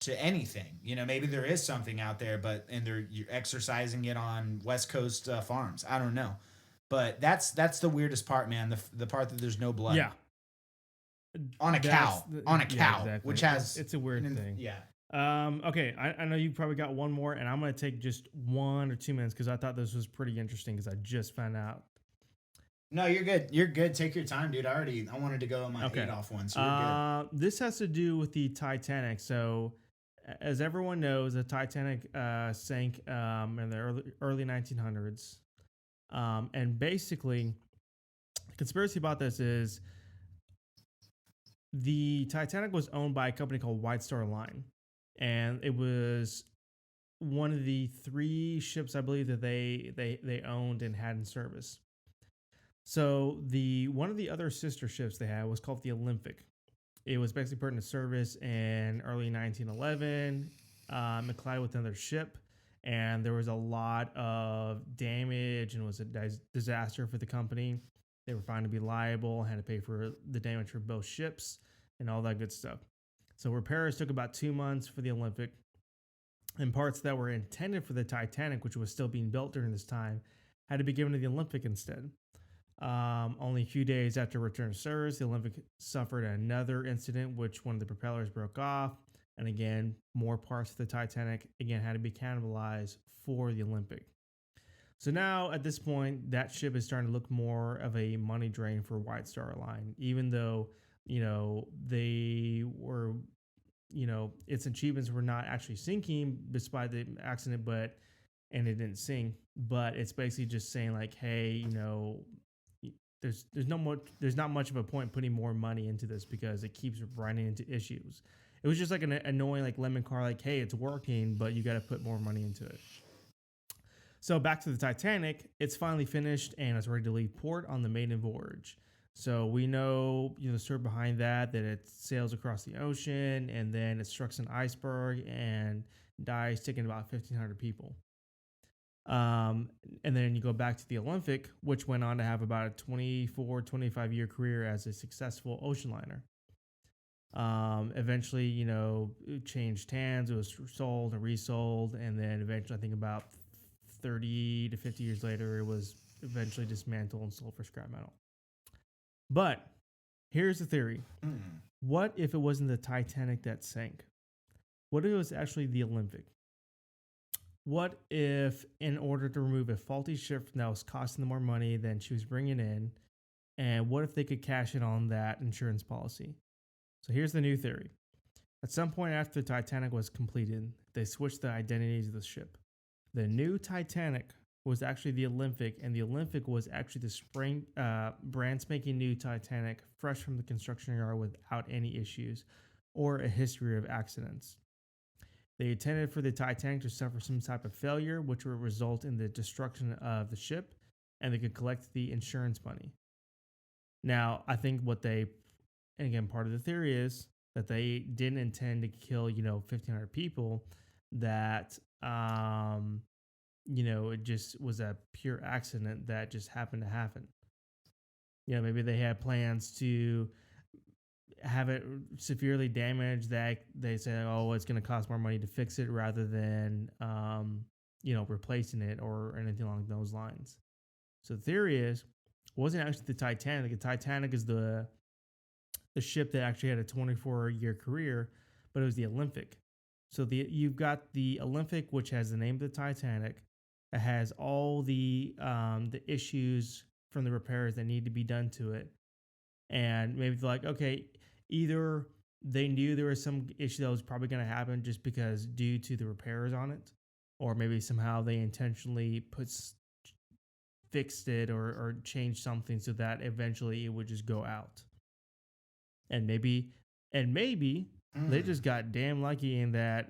To anything. Maybe there is something out there, and you're exercising it on West Coast farms. I don't know. But that's the weirdest part, man. The part that there's no blood. Yeah. On a cow, exactly. Which has it's a weird thing. Yeah. Okay, I know you probably got one more, and I'm gonna take just 1 or 2 minutes because I thought this was pretty interesting because I just found out. No, you're good. You're good. Take your time, dude. I wanted to go on my Adolf one, so you're good. This has to do with the Titanic. So, as everyone knows, the Titanic sank in the early 1900s. And basically, the conspiracy about this is the Titanic was owned by a company called White Star Line. And it was one of the 3 ships, I believe, that they owned and had in service. So one of the other sister ships they had was called the Olympic. It was basically put into service in early 1911. It collided with another ship, and there was a lot of damage, and it was a disaster for the company. They were found to be liable, had to pay for the damage for both ships, and all that good stuff. So repairs took about 2 months for the Olympic, and parts that were intended for the Titanic, which was still being built during this time, had to be given to the Olympic instead. Only a few days after return to service, the Olympic suffered another incident, which one of the propellers broke off. And again, more parts of the Titanic, again, had to be cannibalized for the Olympic. So now, at this point, that ship is starting to look more of a money drain for White Star Line, even though, they were, its achievements were not actually sinking despite the accident, and it didn't sink. But it's basically just saying like, hey, there's not much of a point putting more money into this because it keeps running into issues. It was just like an annoying like lemon car, like, hey, it's working, but you got to put more money into it. So back to the Titanic, it's finally finished and it's ready to leave port on the maiden voyage. So we know, the story behind that it sails across the ocean and then it strikes an iceberg and dies, taking about 1,500 people. And then you go back to the Olympic, which went on to have about a 24-25 year career as a successful ocean liner. Eventually, it changed hands. It was sold and resold, and then eventually, I think about 30 to 50 years later, it was eventually dismantled and sold for scrap metal. But here's the theory. What if it wasn't the Titanic that sank? What if it was actually the Olympic? What if, in order to remove a faulty ship that was costing them more money than she was bringing in, and what if they could cash in on that insurance policy? So here's the new theory. At some point after the Titanic was completed, they switched the identities of the ship. The new Titanic was actually the Olympic, and the Olympic was actually the brand spanking new Titanic, fresh from the construction yard without any issues or a history of accidents. They intended for the Titanic to suffer some type of failure, which would result in the destruction of the ship, and they could collect the insurance money. Now, I think and again, part of the theory is that they didn't intend to kill, 1,500 people, that, it just was a pure accident that just happened to happen. Maybe they had plans to have it severely damaged that they said, oh, it's going to cost more money to fix it rather than, replacing it or anything along those lines. So the theory is, it wasn't actually the Titanic. The Titanic is the ship that actually had a 24-year career, but it was the Olympic. So you've got the Olympic, which has the name of the Titanic. It has all the issues from the repairs that need to be done to it. And maybe they're like, okay, either they knew there was some issue that was probably going to happen just because due to the repairs on it, or maybe somehow they intentionally fixed it or changed something so that eventually it would just go out. And maybe they just got damn lucky in that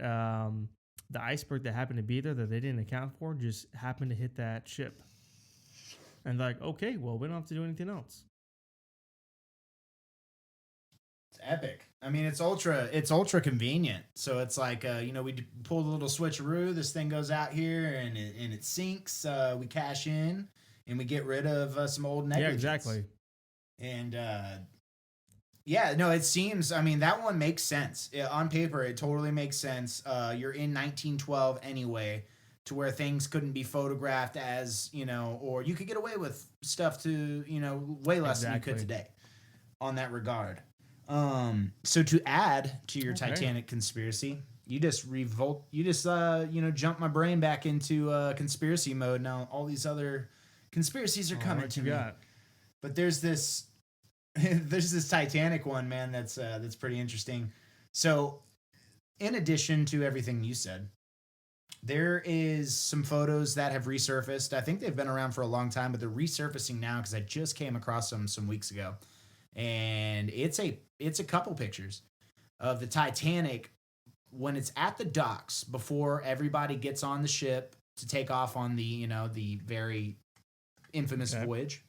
the iceberg that happened to be there that they didn't account for just happened to hit that ship. And like, okay, well, we don't have to do anything else. It's epic. I mean, it's ultra convenient. So it's like, we pull the little switcheroo, this thing goes out here and it sinks. We cash in and we get rid of some old negligence. Yeah, exactly. And, it seems, that one makes sense. On paper, it totally makes sense. You're in 1912 anyway, to where things couldn't be photographed as, or you could get away with stuff to, way less than you could today on that regard. So to add to your Titanic conspiracy, you just jump my brain back into conspiracy mode. Now all these other conspiracies are coming to me. But there's this Titanic one, man, that's pretty interesting. So in addition to everything you said, there is some photos that have resurfaced. I think they've been around for a long time, but they're resurfacing now because I just came across them some weeks ago. And it's a couple pictures of the Titanic when it's at the docks before everybody gets on the ship to take off on the very infamous voyage.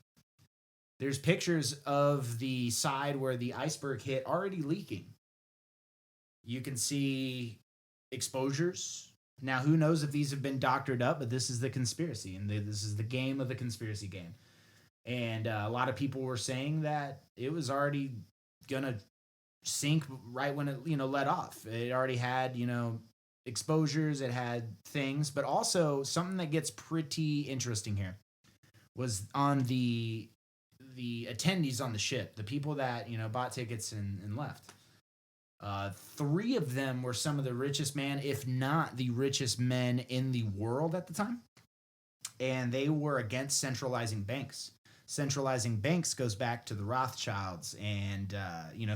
There's pictures of the side where the iceberg hit already leaking. You can see exposures. Now, who knows if these have been doctored up, but this is the conspiracy, and this is the game of the conspiracy game. And a lot of people were saying that it was already gonna sink right when it let off. It already had exposures, it had things, but also something that gets pretty interesting here was on the attendees on the ship, the people that bought tickets and left. 3 of them were some of the richest men, if not the richest men in the world at the time, and they were against centralizing banks. Centralizing banks goes back to the Rothschilds and,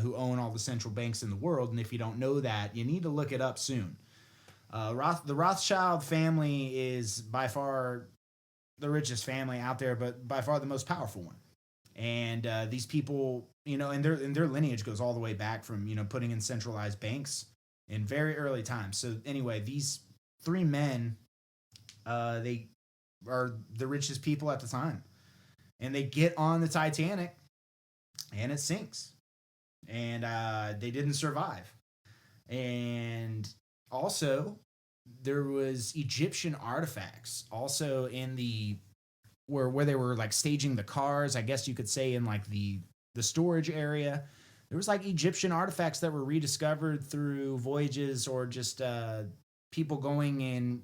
who own all the central banks in the world. And if you don't know that, you need to look it up soon. The Rothschild family is by far the richest family out there, but by far the most powerful one. And these people, and their lineage goes all the way back from, putting in centralized banks in very early times. So anyway, these 3 men, they are the richest people at the time. And they get on the Titanic, and it sinks. And they didn't survive. And also, there was Egyptian artifacts also in where they were like staging the cars, I guess you could say, in like the storage area. there was like Egyptian artifacts that were rediscovered through voyages or just people going and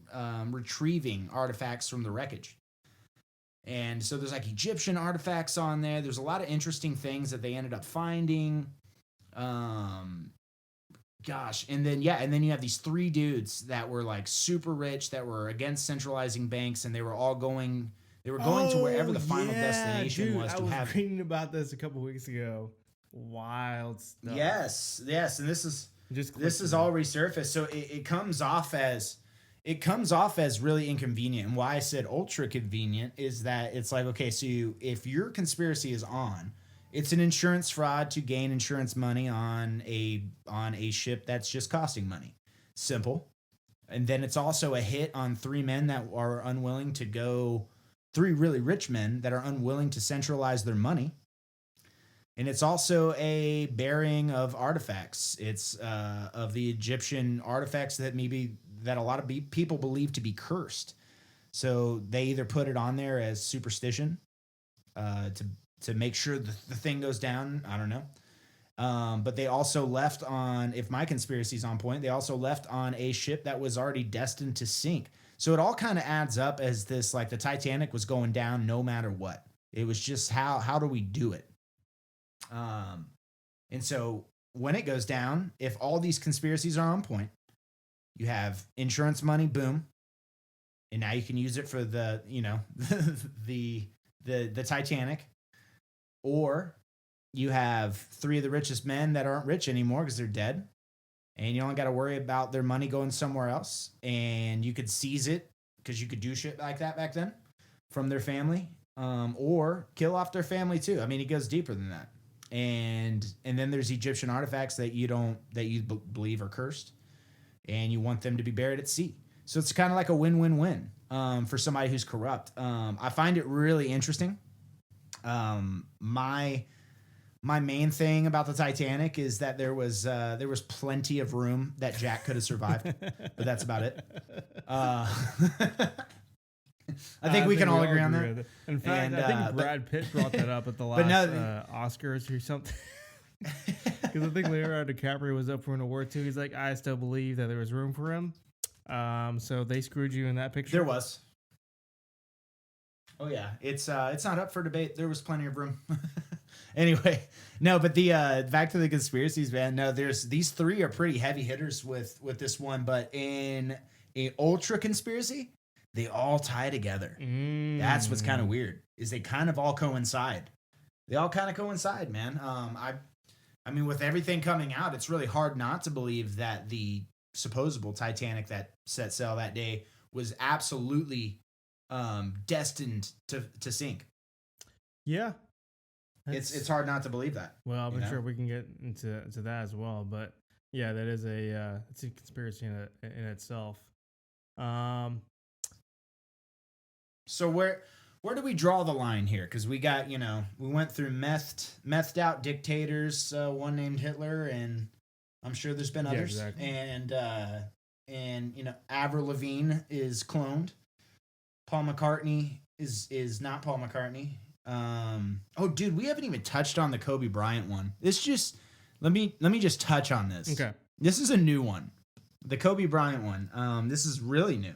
retrieving artifacts from the wreckage. And so there's like Egyptian artifacts on there. There's a lot of interesting things that they ended up finding. Gosh, and then you have these 3 dudes that were like super rich that were against centralizing banks, and they were going to wherever the final destination was. I was reading about this a couple weeks ago. Wild stuff. Yes, and this is all resurfaced. So it comes off as really inconvenient. And why I said ultra convenient is that it's like, okay, so if your conspiracy is on, it's an insurance fraud to gain insurance money on a ship that's just costing money. Simple. And then it's also a hit on 3 men that are unwilling to go, 3 really rich men that are unwilling to centralize their money. And it's also a burying of artifacts. It's of the Egyptian artifacts that a lot of people believe to be cursed. So they either put it on there as superstition to make sure the thing goes down. I don't know. But they also left on, if my conspiracy's on point, they also left on a ship that was already destined to sink. So it all kind of adds up as this, like the Titanic was going down no matter what. It was just how do we do it? And so when it goes down, if all these conspiracies are on point, you have insurance money, boom. And now you can use it for the, the Titanic. Or you have 3 of the richest men that aren't rich anymore because they're dead. And you only got to worry about their money going somewhere else. And you could seize it because you could do shit like that back then from their family. Or kill off their family too. I mean, it goes deeper than that. And then there's Egyptian artifacts that you believe are cursed. And you want them to be buried at sea. So it's kind of like a win-win-win for somebody who's corrupt. I find it really interesting. My main thing about the Titanic is that there was plenty of room that Jack could have survived, but that's about it. I think we can all agree on that. In fact, I think Brad Pitt brought that up at the last Oscars or something. Because I think Leonardo DiCaprio was up for an award too. He's like, I still believe that there was room for him. So they screwed you in that picture. There was. Oh yeah, it's not up for debate. There was plenty of room. Anyway, no, but the back to the conspiracies, man. No, these 3 are pretty heavy hitters with this one, but in a ultra conspiracy, they all tie together. That's what's kind of weird, is they kind of all coincide. They all kind of coincide, man. I mean, with everything coming out, it's really hard not to believe that the supposable Titanic that set sail that day was absolutely destined to sink. Yeah. It's hard not to believe that. Well, I'm sure we can get into that as well, but yeah, that is it's a conspiracy in itself. So where do we draw the line here? Because we got, we went through methed out dictators, one named Hitler, and I'm sure there's been others. Yeah, exactly. And Avril Lavigne is cloned. Paul McCartney is not Paul McCartney. Oh, dude, we haven't even touched on the Kobe Bryant one. Let me just touch on this. Okay. This is a new one. The Kobe Bryant one. This is really new.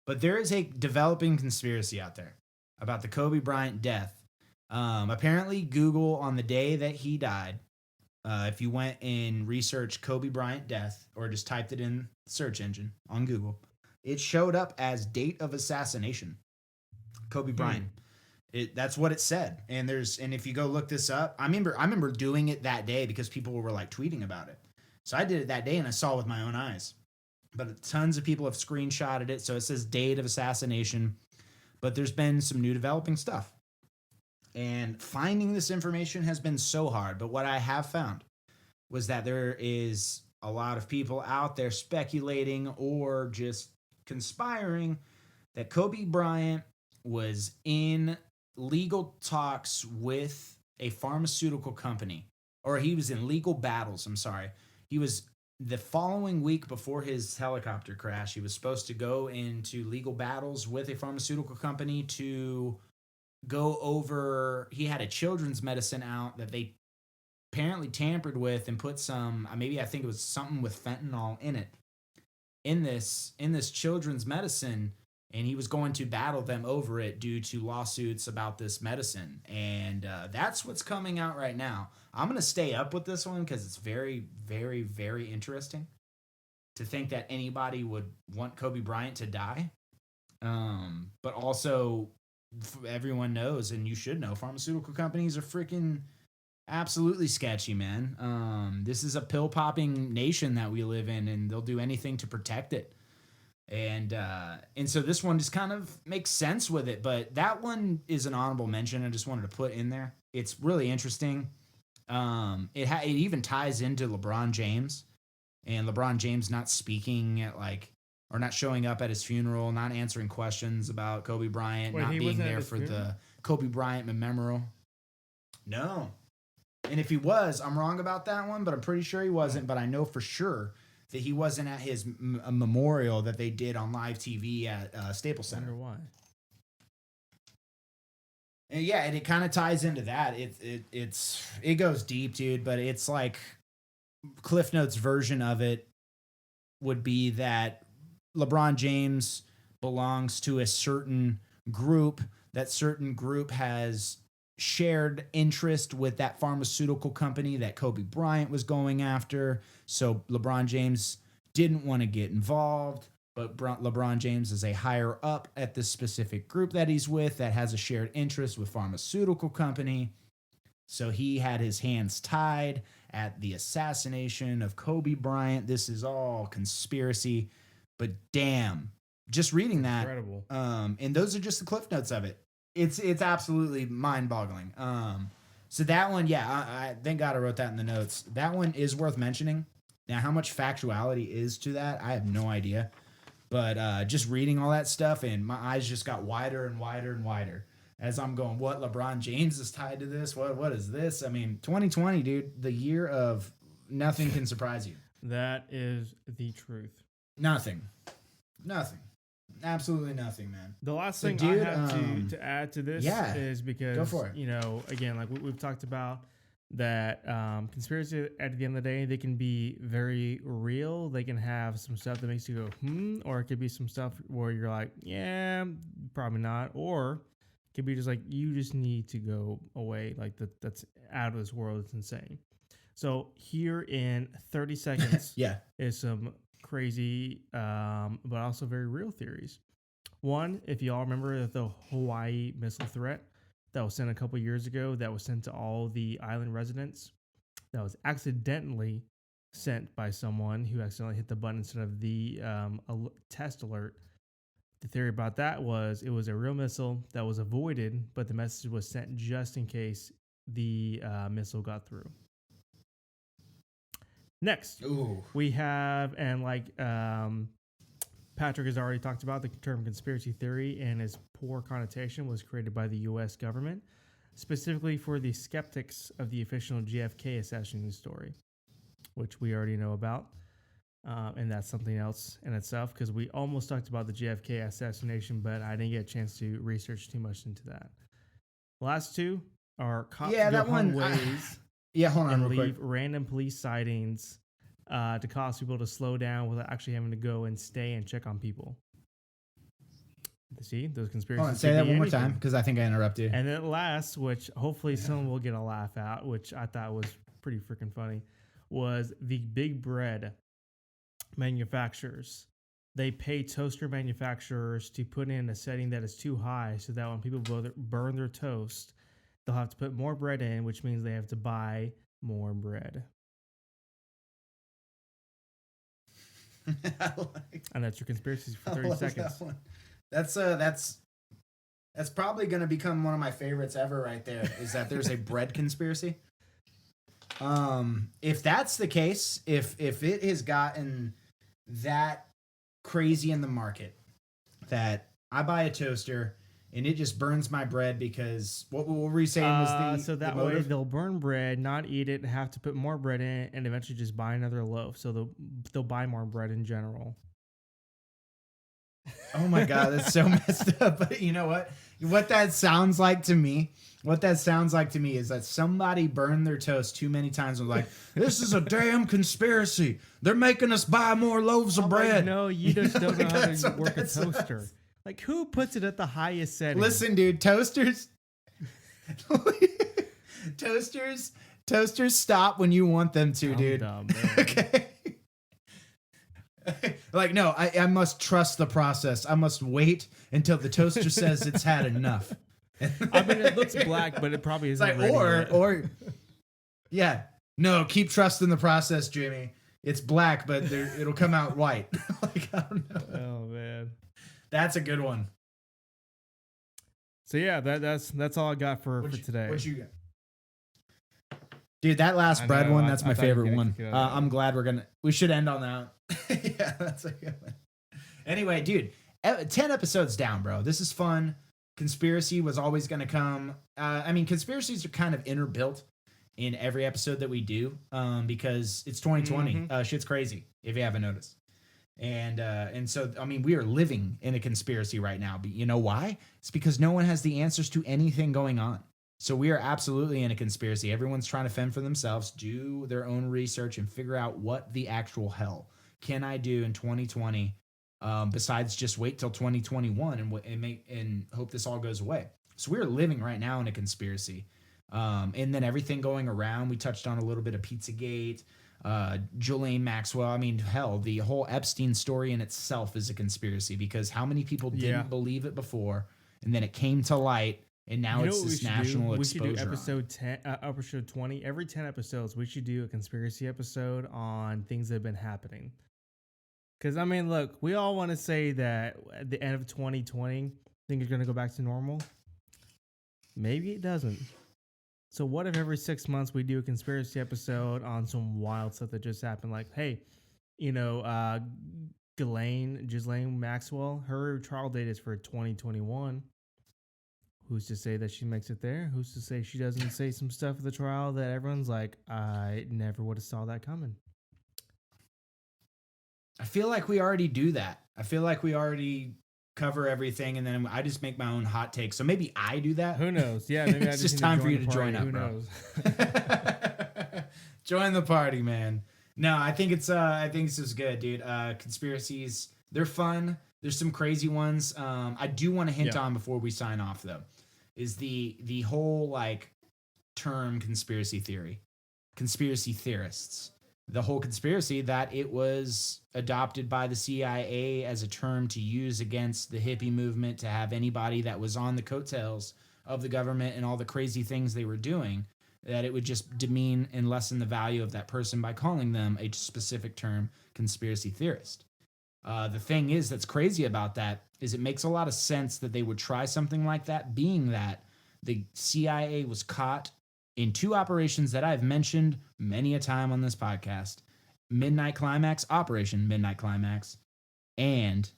But there is a developing conspiracy out there about the Kobe Bryant death. Apparently, Google, on the day that he died, if you went and researched Kobe Bryant death or just typed it in the search engine on Google, it showed up as date of assassination. Kobe Bryant. That's what it said. And if you go look this up, I remember doing it that day because people were like tweeting about it. So I did it that day and I saw it with my own eyes. But tons of people have screenshotted it. So it says date of assassination. But there's been some new developing stuff. And finding this information has been so hard. But what I have found was that there is a lot of people out there speculating or just conspiring that Kobe Bryant was in legal talks with a pharmaceutical company, or he was in legal battles. I'm sorry. He was the following week before his helicopter crash. He was supposed to go into legal battles with a pharmaceutical company to go over. He had a children's medicine out that apparently tampered with and put some, maybe I think it was something with fentanyl in it, in this children's medicine, and he was going to battle them over it due to lawsuits about this medicine. And that's what's coming out right now. I'm going to stay up with this one because it's very, very, very interesting to think that anybody would want Kobe Bryant to die. But also, everyone knows, and you should know, pharmaceutical companies are freaking absolutely sketchy, man. This is a pill popping nation that we live in, and they'll do anything to protect it. And so this one just kind of makes sense with it, but that one is an honorable mention. I just wanted to put in there. It's really interesting. It even ties into LeBron James, and LeBron James not speaking at or not showing up at his funeral, not answering questions about Kobe Bryant, not being there for the Kobe Bryant memorial. No. And if he was, I'm wrong about that one, but I'm pretty sure he wasn't. But I know for sure that he wasn't at his memorial that they did on live TV at Staples Center. I wonder why. And yeah, and it kind of ties into that. It goes deep, dude. But it's like Cliff Notes version of it would be that LeBron James belongs to a certain group. That certain group has shared interest with that pharmaceutical company that Kobe Bryant was going after. So LeBron James didn't want to get involved, but LeBron James is a higher up at this specific group that he's with that has a shared interest with pharmaceutical company. So he had his hands tied at the assassination of Kobe Bryant. This is all conspiracy, but damn, just reading that. Incredible. And those are just the cliff notes of it. It's absolutely mind-boggling. So that one, yeah, I thank God I wrote that in the notes. That one is worth mentioning. Now, how much factuality is to that, I have no idea. But just reading all that stuff, and my eyes just got wider and wider and wider as I'm going, what, LeBron James is tied to this? What is this? I mean, 2020, dude, the year of nothing can surprise you. That is the truth. Nothing. Absolutely nothing, man. The last So, thing dude, I have to add to this is because, go for it. Again, like we've talked about, that conspiracy at the end of the day, they can be very real. They can have some stuff that makes you go, or it could be some stuff where you're like, yeah, probably not. Or it could be just like, you just need to go away. Like that's out of this world. It's insane. So here in 30 seconds is some crazy, but also very real theories. One, if y'all remember the Hawaii missile threat that was sent a couple years ago, that was sent to all the island residents, that was accidentally sent by someone who accidentally hit the button instead of the test alert. The theory about that was it was a real missile that was avoided, but the message was sent just in case the missile got through. Next, we have, and Patrick has already talked about, the term conspiracy theory and its poor connotation was created by the U.S. government, specifically for the skeptics of the official JFK assassination story, which we already know about. And that's something else in itself, because we almost talked about the JFK assassination, but I didn't get a chance to research too much into that. The last two are cops go home ways hold on and real leave quick. random police sightings to cause people to slow down without actually having to go and stay and check on people. See, those conspiracies. Hold on, say that one more time, because I think I interrupted. And then last, which hopefully someone will get a laugh at, which I thought was pretty freaking funny, was the big bread manufacturers. They pay toaster manufacturers to put in a setting that is too high so that when people burn their toast, they'll have to put more bread in, which means they have to buy more bread. And that's your conspiracy for 30 seconds. That's probably going to become one of my favorites ever right there, is that there's a bread conspiracy. If that's the case, if it has gotten that crazy in the market that I buy a toaster and it just burns my bread because what were we saying was so that way they'll burn bread, not eat it, and have to put more bread in it, and eventually just buy another loaf. So they'll buy more bread in general. Oh my God, that's so messed up. But you know what? What that sounds like to me What that sounds like to me is that somebody burned their toast too many times and was like, this is a damn conspiracy. They're making us buy more loaves of bread. Like, no, you just don't know how to work a toaster. Like, who puts it at the highest setting? Listen, dude, toasters stop when you want them to, dude. Dumb, Okay. Like, no, I must trust the process. I must wait until the toaster says it's had enough. I mean, it looks black, but it probably isn't. Like, ready yet. or, yeah, no, keep trusting the process, Jimmy. It's black, but it'll come out white. Like, I don't know. Oh man, that's a good one. So yeah, that's all I got for today. What you got? Dude, that last bread one, that's my favorite one. I'm glad we should end on that. Yeah, that's a good one. Anyway, dude, 10 episodes down, bro. This is fun. Conspiracy was always going to come. I mean, conspiracies are kind of interbuilt in every episode that we do because it's 2020. Shit's crazy, if you haven't noticed. And so, I mean, we are living in a conspiracy right now. But you know why? It's because no one has the answers to anything going on. So we are absolutely in a conspiracy. Everyone's trying to fend for themselves, do their own research, and figure out what the actual hell can I do in 2020 besides just wait till 2021 and hope this all goes away. So we're living right now in a conspiracy. And then everything going around, we touched on a little bit of Pizzagate, Ghislaine Maxwell. I mean, hell, the whole Epstein story in itself is a conspiracy because how many people didn't believe it before, and then it came to light. And now it's this national exposure. We should do episode 10, episode 20. Every 10 episodes, we should do a conspiracy episode on things that have been happening. Because, I mean, look, we all want to say that at the end of 2020, things are going to go back to normal. Maybe it doesn't. So what if every 6 months we do a conspiracy episode on some wild stuff that just happened? Like, hey, you know, Ghislaine Maxwell, her trial date is for 2021. Who's to say that she makes it there? Who's to say she doesn't say some stuff at the trial that everyone's like, I never would have saw that coming? I feel like we already do that. I feel like we already cover everything, and then I just make my own hot takes. So maybe I do that. Who knows? Yeah, maybe it's just time for you to join up, Who bro. knows? Join the party, man. No, I think I think this is good, dude. Conspiracies, they're fun. There's some crazy ones. I do want to hint on before we sign off, though, is the whole like term conspiracy theory, conspiracy theorists. The whole conspiracy that it was adopted by the CIA as a term to use against the hippie movement, to have anybody that was on the coattails of the government and all the crazy things they were doing, that it would just demean and lessen the value of that person by calling them a specific term, conspiracy theorist. The thing is that's crazy about that is it makes a lot of sense that they would try something like that, being that the CIA was caught in two operations that I've mentioned many a time on this podcast: Midnight Climax, Operation Midnight Climax, and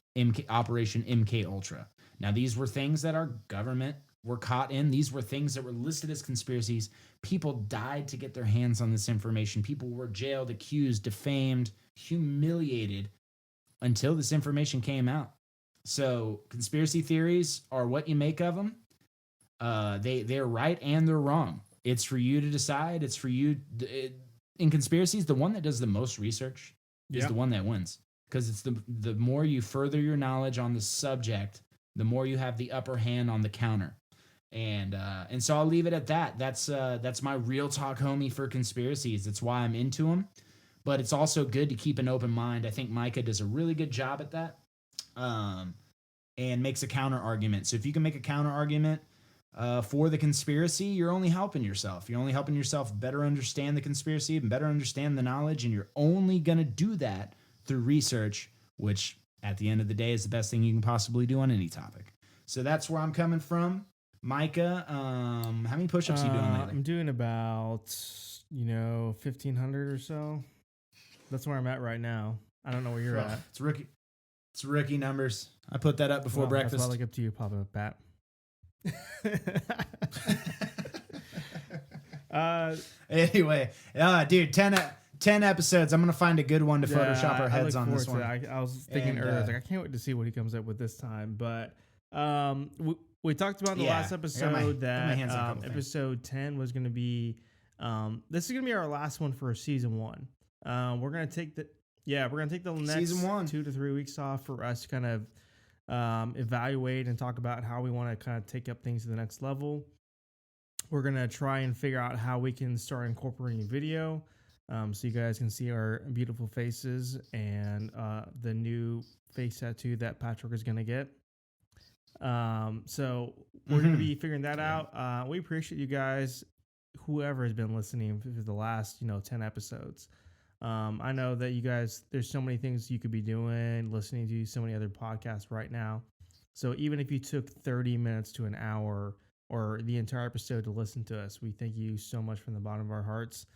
Operation MK Ultra. Now, these were things that our government were caught in. These were things that were listed as conspiracies. People died to get their hands on this information. People were jailed, accused, defamed, humiliated until this information came out. So conspiracy theories are what you make of them. They're right and they're wrong. It's for you to decide. It's for you. In conspiracies, the one that does the most research is the one that wins, because it's the more you further your knowledge on the subject, the more you have the upper hand on the counter. And so I'll leave it at that. That's my real talk, homie, for conspiracies. It's why I'm into them. But it's also good to keep an open mind. I think Micah does a really good job at that, and makes a counter argument. So if you can make a counter argument for the conspiracy, you're only helping yourself. You're only helping yourself better understand the conspiracy and better understand the knowledge. And you're only going to do that through research, which at the end of the day is the best thing you can possibly do on any topic. So that's where I'm coming from. Micah, how many push-ups are you doing lately? I'm doing about, 1,500 or so. That's where I'm at right now. I don't know where you're at. It's rookie numbers. I put that up before breakfast. That's probably up to you, Papa Bat. Anyway, dude, 10 episodes. I'm gonna find a good one to Photoshop our heads on this one. I was thinking earlier, I was like, I can't wait to see what he comes up with this time. But we talked about in the last episode that episode 10 was going to be, this is going to be our last one for season 1. We're going to take the next season 1. 2 to 3 weeks off for us to kind of evaluate and talk about how we want to kind of take up things to the next level. We're going to try and figure out how we can start incorporating video, so you guys can see our beautiful faces and the new face tattoo that Patrick is going to get. So we're going to be figuring that out. We appreciate you guys, whoever has been listening for the last 10 episodes. I know that you guys, there's so many things you could be doing, listening to so many other podcasts right now. So even if you took 30 minutes to an hour or the entire episode to listen to us, we thank you so much from the bottom of our hearts.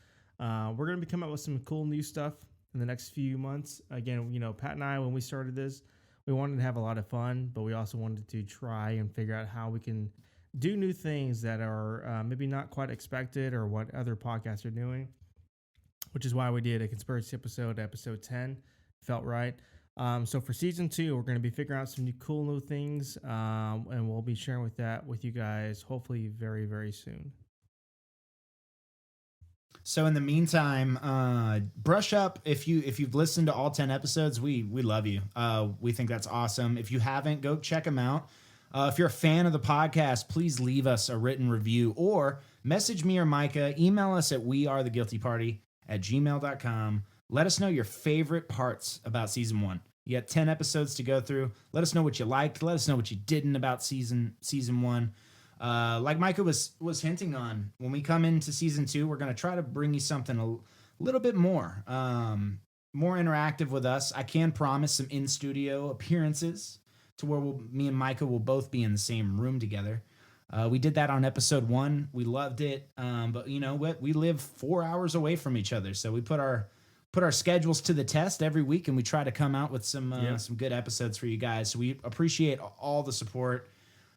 We're going to be coming up with some cool new stuff in the next few months. Again, Pat and I, when we started this, we wanted to have a lot of fun, but we also wanted to try and figure out how we can do new things that are maybe not quite expected or what other podcasts are doing, which is why we did a conspiracy episode 10. Felt right. So for season 2, we're going to be figuring out some cool new things, and we'll be sharing with you guys hopefully very, very soon. So in the meantime, brush up. If you've listened to all 10 episodes, we love you. We think that's awesome. If you haven't, go check them out. If you're a fan of the podcast, please leave us a written review or message me or Micah. Email us at wearetheguiltyparty@gmail.com. Let us know your favorite parts about season 1. You got 10 episodes to go through. Let us know what you liked. Let us know what you didn't about season 1. Like Micah was hinting on, when we come into season 2, we're going to try to bring you something a little bit more interactive with us. I can promise some in-studio appearances to where me and Micah will both be in the same room together. We did that on episode 1. We loved it. But you know what? We live 4 hours away from each other. So we put our schedules to the test every week, and we try to come out with some good episodes for you guys. So we appreciate all the support.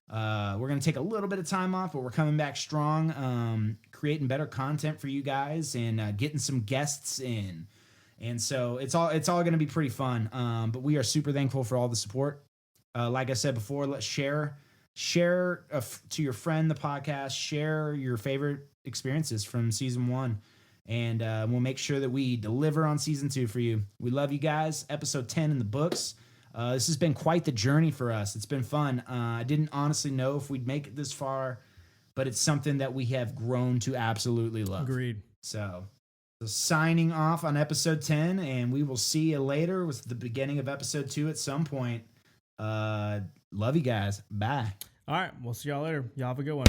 We're going to take a little bit of time off, but we're coming back strong, creating better content for you guys and getting some guests in. And so it's all going to be pretty fun. But we are super thankful for all the support. Like I said before, let's share to your friend the podcast, share your favorite experiences from season 1. And we'll make sure that we deliver on season 2 for you. We love you guys. Episode 10 in the books. This has been quite the journey for us. It's been fun. I didn't honestly know if we'd make it this far, but it's something that we have grown to absolutely love. Agreed. So signing off on episode 10, and we will see you later with the beginning of episode 2 at some point. Love you guys. Bye. All right. We'll see y'all later. Y'all have a good one.